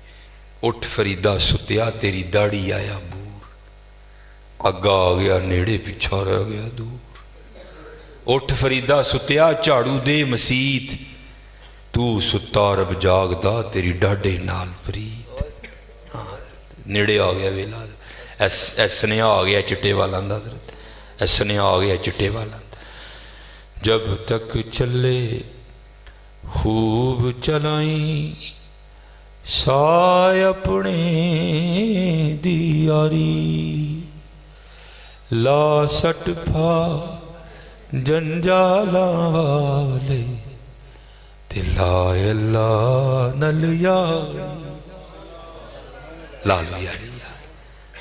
اٹھ فریدہ ستیا تیری داڑھی آیا بور, اگا آ گیا نیڑے پچھا رہ گیا دور. اٹھ فریدہ ستیا جھاڑو دے مسیت, تو ستا رب جاگدا تیری ڈاڈے نال پریت. نیڑے آ گیا ویلا, ایسنیا آ گیا چٹے والا حضرت, ایسنیا آ گیا چٹے والا. جب تک چلے خوب چلائیں سائے اپنے دی یاری, لا سٹ پھا جنجالاں والے تلائے اللہ نل یاری. لالو یاری,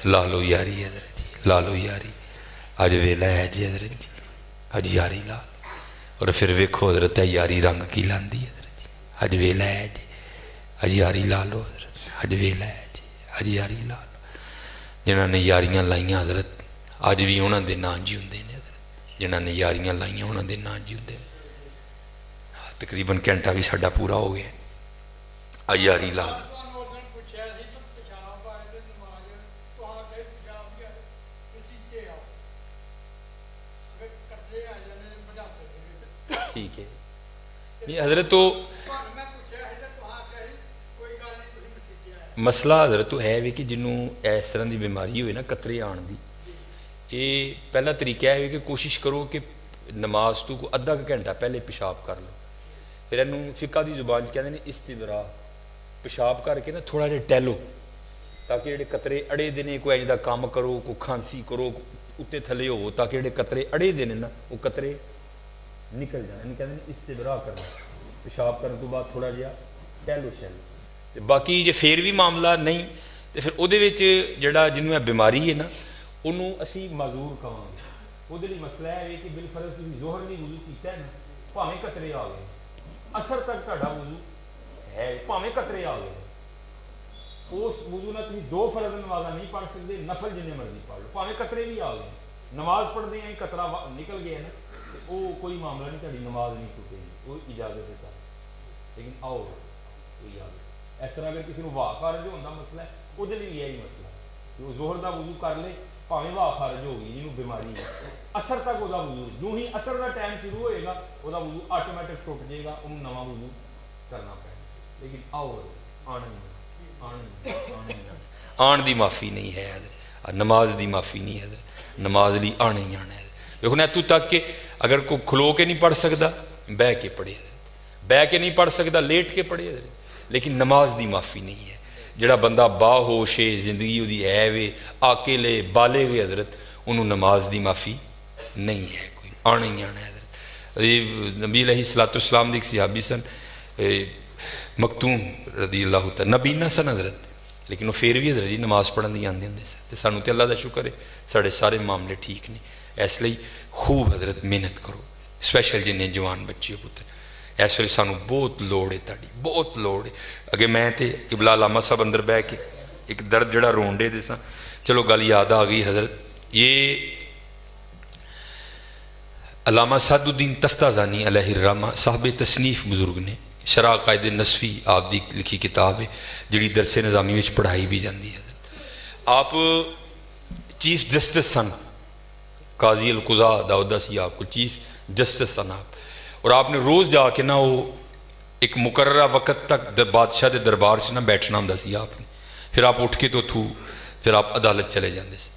لالو یاری حضرت جی, لالو یاری. اج ویلا ہے جی حضرت جی, اج یاری لال. اور پھر ویکھو حضرت یاری رنگ کی لاندی حضرت جی, اج ویلا ہے جی, اج یاری لالو حضرت, اج ویلا ہے جی, اج یاری لالو. جنہاں نے یاریاں لائیاں حضرت اج بھی انہاں دے نام جیوندے نے حضرت, جنہاں نے یاریاں لائیاں انہاں دے نام جیوندے نے. تقریباً گھنٹہ بھی ساڈا پورا ہو گیا. اج یاری لالو. ٹھیک ہے نہیں حضرت, تو مسئلہ حضرت تو ہے بھی کہ جنہوں اس طرح دی بیماری ہوئے نا قطرے آن دی, یہ پہلا طریقہ ہے کہ کوشش کرو کہ نماز تو کو ادھا گھنٹہ پہلے پیشاب کر لو، پھر اینوں فقہ دی زبان کہتے ہیں استبراء، پیشاب کر کے نا تھوڑا جہا ٹہلو تاکہ جڑے قطرے اڑے دینے کوئی اینج دا کام کرو، کوئی کھانسی کرو اتنے تھلے ہو تاکہ جڑے قطرے اڑے دینے نا وہ قطرے نکل جائیں، کہتے ہیں استبراء کرنا، پیشاب کرنے تو بعد تھوڑا جہا ٹہلو شہلو۔ باقی جے پھر بھی معاملہ نہیں تو پھر وہ جڑا جنوں یہ بیماری ہے نا انہوں اسی معذور کہاں گے، وہ مسئلہ ہے کہ بالفرض تھی ظہر نہیں وضو کیتا ہے نا بھاویں قطرے آ گئے، اثر تک تہاڈا وضو ہے بھاویں قطرے آ گئے، اس وضو نہ تھی دو فرض نمازاں نہیں پڑھ سکتے، نفل جننے مرضی پڑھ لو بھاویں قطرے بھی آ گئے، نماز پڑھتے ہیں قطرہ نکل گیا نا وہ کوئی معاملہ نہیں، تہاڈی نماز نہیں ٹوٹے گی، وہ اجازت دیتا ہے، لیکن آؤ کوئی اجازت اس طرح اگر کسی کو واہ خارج ہوتا مسئلہ ہے وہ بھی یہی مسئلہ ہے کہ وہ ظہر دا وضو کر لے بھاویں واہ خارج ہوگی جنہوں بیماری ہے، اثر تک وہ وضو جو ہی اثر کا ٹائم شروع ہوئے گا وہ وضو آٹومیٹک ٹوٹ جائے گا، انہوں نواں وضو کرنا پڑے گا، لیکن آؤ آن دی معافی نہیں ہے، نماز دی معافی نہیں ہے، نماز لی آنا ہی آنا ہے۔ دیکھو نا تو تک کہ اگر کوئی کھلو کے نہیں پڑھ سکتا بہ کے پڑھے، بہ کے نہیں پڑھ سکتا لیٹ کے پڑھے، لیکن نماز دی معافی نہیں ہے۔ جڑا بندہ با ہوش ہے زندگی دی ہے وے آکلے بالغ ہے حضرت انہوں نماز دی معافی نہیں ہے، کوئی آنا ہی آنا ہے حضرت۔ نبی علیہ الصلوۃ والسلام دی ایک صحابی سن مکتوم رضی اللہ تعالیٰ، نبی نہ سن حضرت لیکن وہ پھر بھی حضرت جی نماز پڑھن دی آندے ہوندے سن، سانوں تے اللہ دا شکر ہے ساڑے سارے معاملے ٹھیک نہیں، اس لیے خوب حضرت محنت کرو، اسپیشل جنہیں جوان بچے ہو پتر، اس لیے سانوں بہت لوڑ ہے تاڑی، بہت لوڑ ہے۔ اگے میں تے قبلہ علامہ صاحب اندر بہ کے ایک درد جڑا رونڈے دے ساں، چلو گل یاد آ گئی حضرت، یہ علامہ سعد الدین تفتازانی علیہ الرحمہ صاحب تصنیف بزرگ نے، شرح قائد نصفی آپ دی لکھی کتاب ہے جڑی درس نظامی وچ پڑھائی بھی جاندی ہے۔ آپ چیف جسٹس سن، قاضی القضاء دا عہدہ سی آپ کو، چیف جسٹس سن آپ، اور آپ نے روز جا کے نا وہ ایک مقررہ وقت تک بادشاہ دے دربار سے نہ بیٹھنا ہوں سی آپ نے، پھر آپ اٹھ کے تو پھر آپ عدالت چلے جاندے سے۔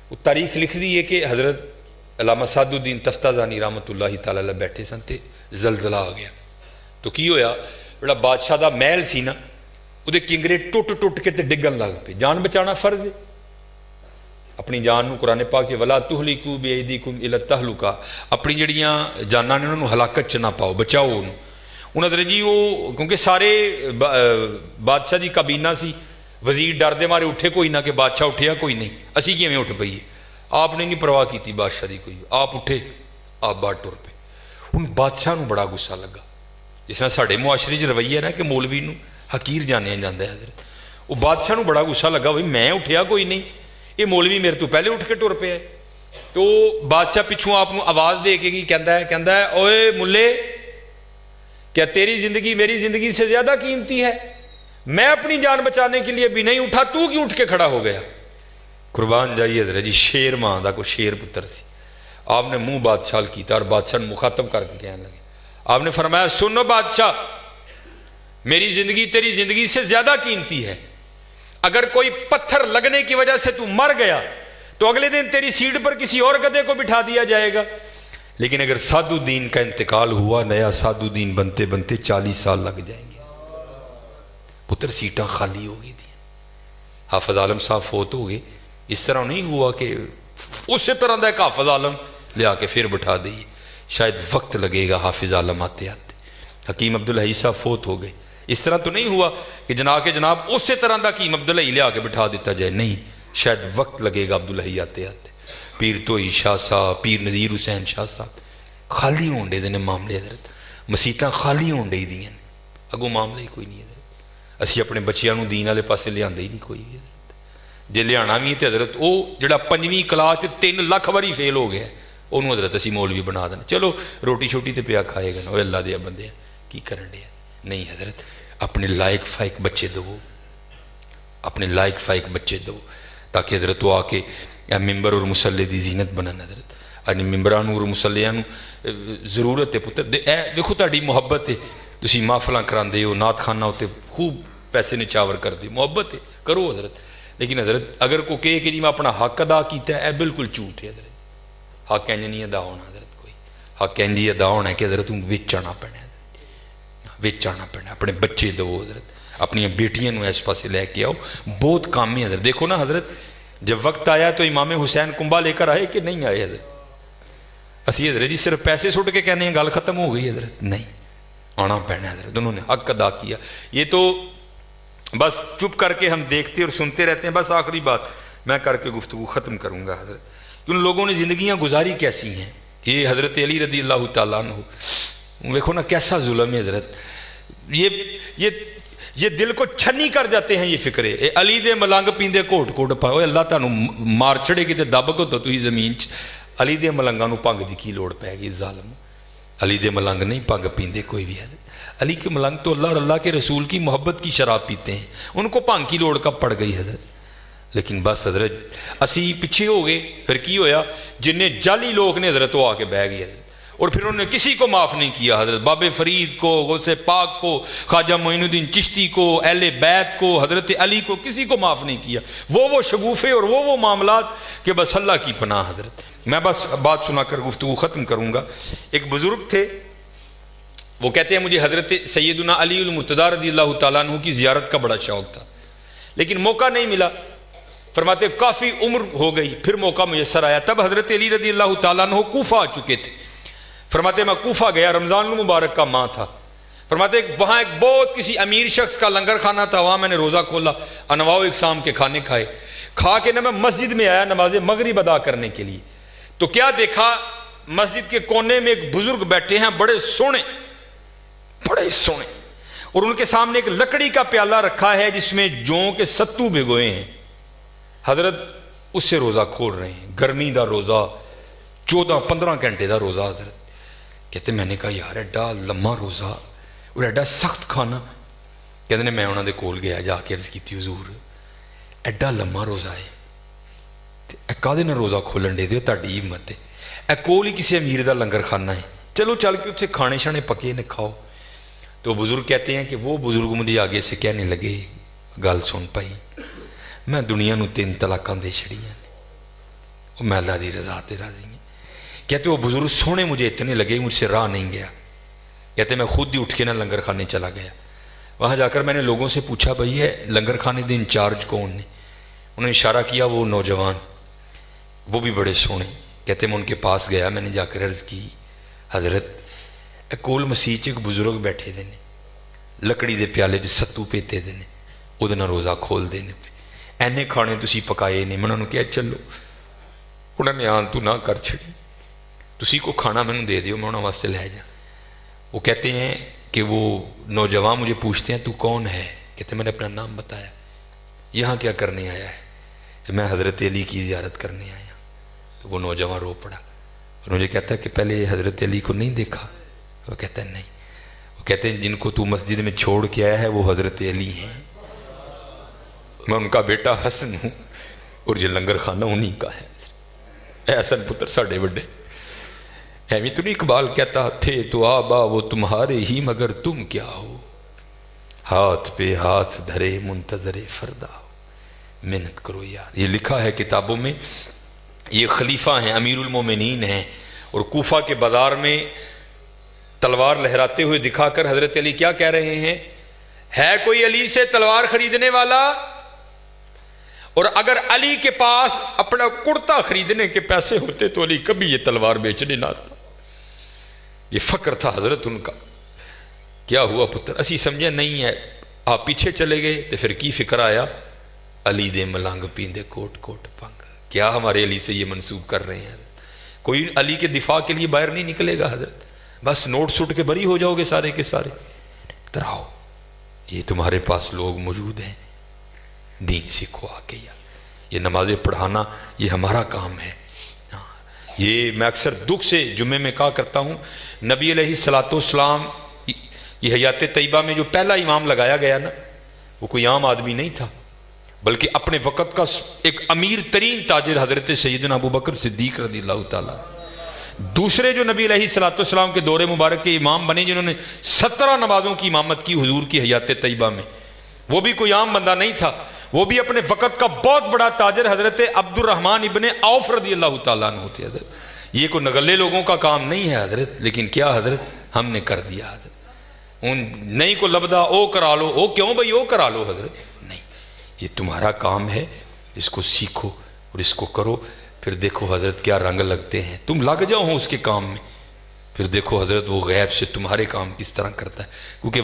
وہ تاریخ لکھ دی ہے کہ حضرت علامہ سعد الدین تفتازانی رحمۃ اللہ تعالیٰ علیہ بیٹھے سن تے زلزلہ آ گیا، تو کی ہویا جڑا بادشاہ دا محل سی نا وہ کنگرے ٹوٹ ٹوٹ کے تے ڈگن لگ پے، جان بچانا فرض ہے، اپنی جان نو قرآن پاک کے ولا تہلکوا بایدیکم الی التہلکہ، اپنی جڑیاں جاناں نے انہوں ہلاکت چ نہ پاؤ، بچاؤ انہوں نے جی وہ کیونکہ سارے بادشاہ دی کابینہ سی، وزیر ڈر دے مارے اٹھے کوئی نہ کہ بادشاہ اٹھیا کوئی نہیں، اسی کیویں اٹھ پئیے، آپ نے نہیں پرواہ کیتی بادشاہ دی کوئی، آپ اٹھے آپ باہر ٹر پے۔ ان بادشاہ نو بڑا غصہ لگا، جس طرح ساڈے معاشرے چ رویہ نا کہ مولوی نو حقیر جانیا جاندا ہے حضرت، وہ بادشاہ نو بڑا غصہ لگا بھائی میں اٹھیا کوئی نہیں، یہ مولوی میرے تو پہلے اٹھ کے ٹر پیا ہے۔ تو بادشاہ پچھوں آپ آواز دے کے کہندا ہے اوئے ملے کیا تیری زندگی میری زندگی سے زیادہ قیمتی ہے؟ میں اپنی جان بچانے کے لیے بھی نہیں اٹھا، تو کیوں اٹھ کے کھڑا ہو گیا؟ قربان جائیے حضرت جی، شیر ماں دا کوئی شیر پتر سی، آپ نے منہ بادشاہ کیتا اور بادشاہ نے مخاطب کر کے کہنے لگے، آپ نے فرمایا سنو بادشاہ، میری زندگی تیری زندگی سے زیادہ قیمتی ہے، اگر کوئی پتھر لگنے کی وجہ سے تو مر گیا تو اگلے دن تیری سیٹ پر کسی اور گدھے کو بٹھا دیا جائے گا، لیکن اگر سعد الدین کا انتقال ہوا نیا سعد الدین بنتے بنتے 40 سال لگ جائیں گے، پتر سیٹاں خالی ہو گئی تھیں، حافظ عالم صاحب فوت ہو گئے، اس طرح نہیں ہوا کہ اسی طرح دا ایک حافظ عالم لے آ کے پھر بٹھا دئیے، شاید وقت لگے گا حافظ عالم آتے آتے۔ حکیم عبدالحی صاحب فوت ہو گئے، اس طرح تو نہیں ہوا کہ جناب اسی طرح دا حکیم عبدالحی لے آ کے بٹھا دیتا جائے، نہیں، شاید وقت لگے گا عبدالحی آتے آتے۔ پیر توئی شاہ صاحب، پیر نذیر حسین شاہ صاحب خالی ہون دے دینے معاملے حضرت، مسیتاں خالی ہون دے دیاں نے، اگوں معاملے ہی کوئی نہیں حضرت، اسی اپنے بچیاں نو دین والے پاسے لے آندے ہی نہیں کوئی حضرت، جے لے آنا بھی تے حضرت او جڑا 5ویں کلاس 3 لاکھ واری فیل ہو گیا انہوں حضرت اسی مولوی بنا دینا، چلو روٹی شوٹی تے پیا کھائے گا نا، وہ اللہ دیا بندے کی کرن دے، نہیں حضرت اپنے لائق فائق بچے دو، اپنے لائق فائق بچے دو، تاکہ حضرت وہ آ کے ممبر اور مسلح دی زینت بنن حضرت، یعنی ممبران اور مسلیاں ضرورت ہے پتر، دیکھو تہاڈی محبت ہے، تسی محفلاں کراندے ہو، نعت خانہ ہوتے خوب پیسے نچاور کر دے، محبت ہے کرو حضرت، لیکن حضرت اگر کوئی کہے کہ جی میں اپنا حق ادا کیتا ہے، بالکل جھوٹ ہے حضرت، حق انج نہیں ادا ہونا حضرت، کوئی حق انجی ادا ہونا ہے کہ حضرت وچ آنا پینا، وچ آنا پینا، اپنے بچے دو حضرت، اپنی بیٹیاں نو اس پاسے لے کے آؤ، بہت کام ہے حضرت۔ دیکھو نا حضرت جب وقت آیا تو امام حسین کنبا لے کر آئے کہ نہیں آئے حضرت؟ اسی حضرت جی صرف پیسے سٹ کے کہنے ہیں گل ختم ہو گئی حضرت، نہیں، آنا پینا حضرت، انہوں نے حق ادا کیا۔ یہ تو بس چپ کر کے ہم دیکھتے اور سنتے رہتے ہیں۔ بس آخری بات میں کر کے گفتگو ختم کروں گا حضرت، کہ ان لوگوں نے زندگیاں گزاری کیسی ہیں۔ یہ حضرت علی رضی اللہ تعالیٰ عنہ، دیکھو نا کیسا ظلم ہے حضرت، یہ دل کو چھنی کر جاتے ہیں یہ فکرے۔ اے علی دے ملنگ پیندے کوٹ کوٹ پاؤ، اللہ تانوں مار چھڑے گی تے دب کو تو تھی زمین چ، علی دے ملنگاں نو پنگ دی کی لوڑ پے گی ظالم؟ علی دے ملنگ نہیں پنگ پیندے کوئی بھی حضرت، علی کے ملنگ تو اللہ اور اللہ کے رسول کی محبت کی شراب پیتے ہیں، ان کو پنگ کی لوڑ کب پڑ گئی حضرت؟ لیکن بس حضرت اسی پیچھے ہو گئے، پھر کی ہویا؟ جنہیں جعلی لوگ نے حضرت وہ آ کے بہ گئے حضرت، اور پھر انہوں نے کسی کو معاف نہیں کیا حضرت، باب فرید کو، غوث پاک کو، خواجہ معین الدین چشتی کو، اہل بیت کو، حضرت علی کو، کسی کو معاف نہیں کیا۔ وہ شگوفے اور وہ معاملات کہ بس اللہ کی پناہ حضرت۔ میں بس بات سنا کر گفتگو ختم کروں گا۔ ایک بزرگ تھے، وہ کہتے ہیں مجھے حضرت سیدنا علی المرتضیٰ رضی اللہ تعالیٰ عنہ کی زیارت کا بڑا شوق تھا، لیکن موقع نہیں ملا۔ فرماتے کافی عمر ہو گئی، پھر موقع میسر آیا، تب حضرت علی رضی اللہ تعالیٰ عنہ کوفہ آ چکے تھے۔ فرماتے میں کوفہ گیا، رمضان المبارک کا ماہ تھا۔ فرماتے وہاں ایک بہت کسی امیر شخص کا لنگر خانہ تھا، وہاں میں نے روزہ کھولا، انواع و اقسام کے کھانے کھائے، کھا کے نہ میں مسجد میں آیا نماز مغرب ادا کرنے کے لیے، تو کیا دیکھا؟ مسجد کے کونے میں ایک بزرگ بیٹھے ہیں، بڑے سونے، اور ان کے سامنے ایک لکڑی کا پیالہ رکھا ہے جس میں جوں کے ستو بھگوئے ہیں۔ حضرت اس سے روزہ کھول رہے ہیں، گرمی دا روزہ، 14-15 گھنٹے دا روزہ حضرت۔ کہتے میں نے کہا یار ایڈا لمبا روزہ اور ایڈا سخت کھانا؟ کہتے ہیں میں انہوں نے کول گیا، جا کے عرض کی حضور ایڈا لمبا روزہ ہے، اے کدے نہ روزہ کھولن دے دیو، تہاڈی ہمت ہے، اے کول ہی کسی امیر دا لنگر خانہ ہے، چلو چل کے اتنے کھانے شانے پکے نے کھاؤ۔ تو بزرگ کہتے ہیں کہ وہ بزرگ مجھے آگے سے کہنے لگے گل سن پائی، میں دنیا نو 3 طلاقاں دے چھڑیاں نے، میں اللہ دی رضا تے راضی ہوں۔ کہتے وہ بزرگ سونے مجھے اتنے لگے مجھ سے راہ نہیں گیا۔ کہتے میں خود ہی اٹھ کے نہ لنگر خانے چلا گیا، وہاں جا کر میں نے لوگوں سے پوچھا بھئی ہے لنگر خانے دے انچارج کون نے؟ انہوں نے اشارہ کیا وہ نوجوان، وہ بھی بڑے سونے۔ کہتے میں ان کے پاس گیا، میں نے جا کر عرض کی حضرت کول مسیح ایک بزرگ بیٹھے دے نے، لکڑی دے پیالے دے ستو پیتے دے نے، وہ دے نہ روزہ کھول دینے پہ، اینے کھانے تسی پکائے نہیں۔ میں انہوں نے کہا چلو، انہوں نے آن تو نہ کر چھڑی، تسی کو کھانا میں نے دے دیو، میں انہوں واسطے لے جا۔ وہ کہتے ہیں کہ وہ نوجوان مجھے پوچھتے ہیں تو کون ہے؟ کہتے میں نے اپنا نام بتایا، یہاں کیا کرنے آیا ہے؟ میں حضرت علی کی زیارت کرنے آیا۔ تو وہ نوجوان رو پڑا اور مجھے کہتا ہے کہ پہلے حضرت علی کو نہیں دیکھا؟ وہ کہتا ہے نہیں۔ وہ کہتے ہیں جن کو تو مسجد میں چھوڑ کے آیا ہے وہ حضرت علی ہیں، میں ان کا بیٹا حسن ہوں اور یہ لنگر خانہ انہی کا ہے۔ اے حسن پتر ساڑھے بڑے، ایویں تو نہیں اقبال کہتا تھے تو آبا وہ تمہارے ہی مگر تم کیا ہو، ہاتھ پہ ہاتھ دھرے منتظر فردا ہو، محنت کرو یار۔ یہ لکھا ہے کتابوں میں، یہ خلیفہ ہیں، امیر المومنین ہیں، اور کوفہ کے بازار میں تلوار لہراتے ہوئے دکھا کر حضرت علی کیا کہہ رہے ہیں؟ ہے کوئی علی سے تلوار خریدنے والا؟ اور اگر علی کے پاس اپنا کرتا خریدنے کے پیسے ہوتے تو علی کبھی یہ تلوار بیچنے نہ آتا۔ یہ فقر تھا حضرت ان کا۔ کیا ہوا پتر؟ اسی سمجھے نہیں ہے، آپ پیچھے چلے گئے تو پھر کی فکر آیا؟ علی دے ملنگ پیندے کوٹ کوٹ پنگ۔ کیا ہمارے علی سے یہ منسوب کر رہے ہیں؟ کوئی علی کے دفاع کے لیے باہر نہیں نکلے گا حضرت، بس نوٹ سٹ کے بری ہو جاؤ گے سارے کے سارے۔ تراؤ یہ تمہارے پاس لوگ موجود ہیں، دین سیکھو آ کے، یہ نمازیں پڑھانا یہ ہمارا کام ہے۔ یہ میں اکثر دکھ سے جمعے میں کہا کرتا ہوں، نبی علیہ الصلوۃ والسلام یہ حیات طیبہ میں جو پہلا امام لگایا گیا نا، وہ کوئی عام آدمی نہیں تھا، بلکہ اپنے وقت کا ایک امیر ترین تاجر حضرت سیدنا ابو بکر صدیق رضی اللہ تعالیٰ۔ دوسرے جو نبی علیہ الصلوۃ والسلام کے دور مبارک کے امام بنے، جنہوں نے 17 نمازوں کی امامت کی حضور کی حیات طیبہ میں، وہ بھی کوئی عام بندہ نہیں تھا، وہ بھی اپنے وقت کا بہت بڑا تاجر حضرت عبد الرحمن ابن عوف رضی اللہ تعالیٰ عنہ ہوتے حضرت۔ یہ کوئی نگلے لوگوں کا کام نہیں ہے حضرت، لیکن کیا حضرت ہم نے کر دیا حضرت۔ ان نہیں کو لبدا او کرا لو، او کیوں بھائی او کرا لو حضرت، نہیں، یہ تمہارا کام ہے، اس کو سیکھو اور اس کو کرو، پھر دیکھو حضرت کیا رنگ لگتے ہیں، تم لگ جاؤ اس کے کام میں، پھر دیکھو حضرت وہ غیب سے تمہارے کام کس طرح کرتا ہے، کیونکہ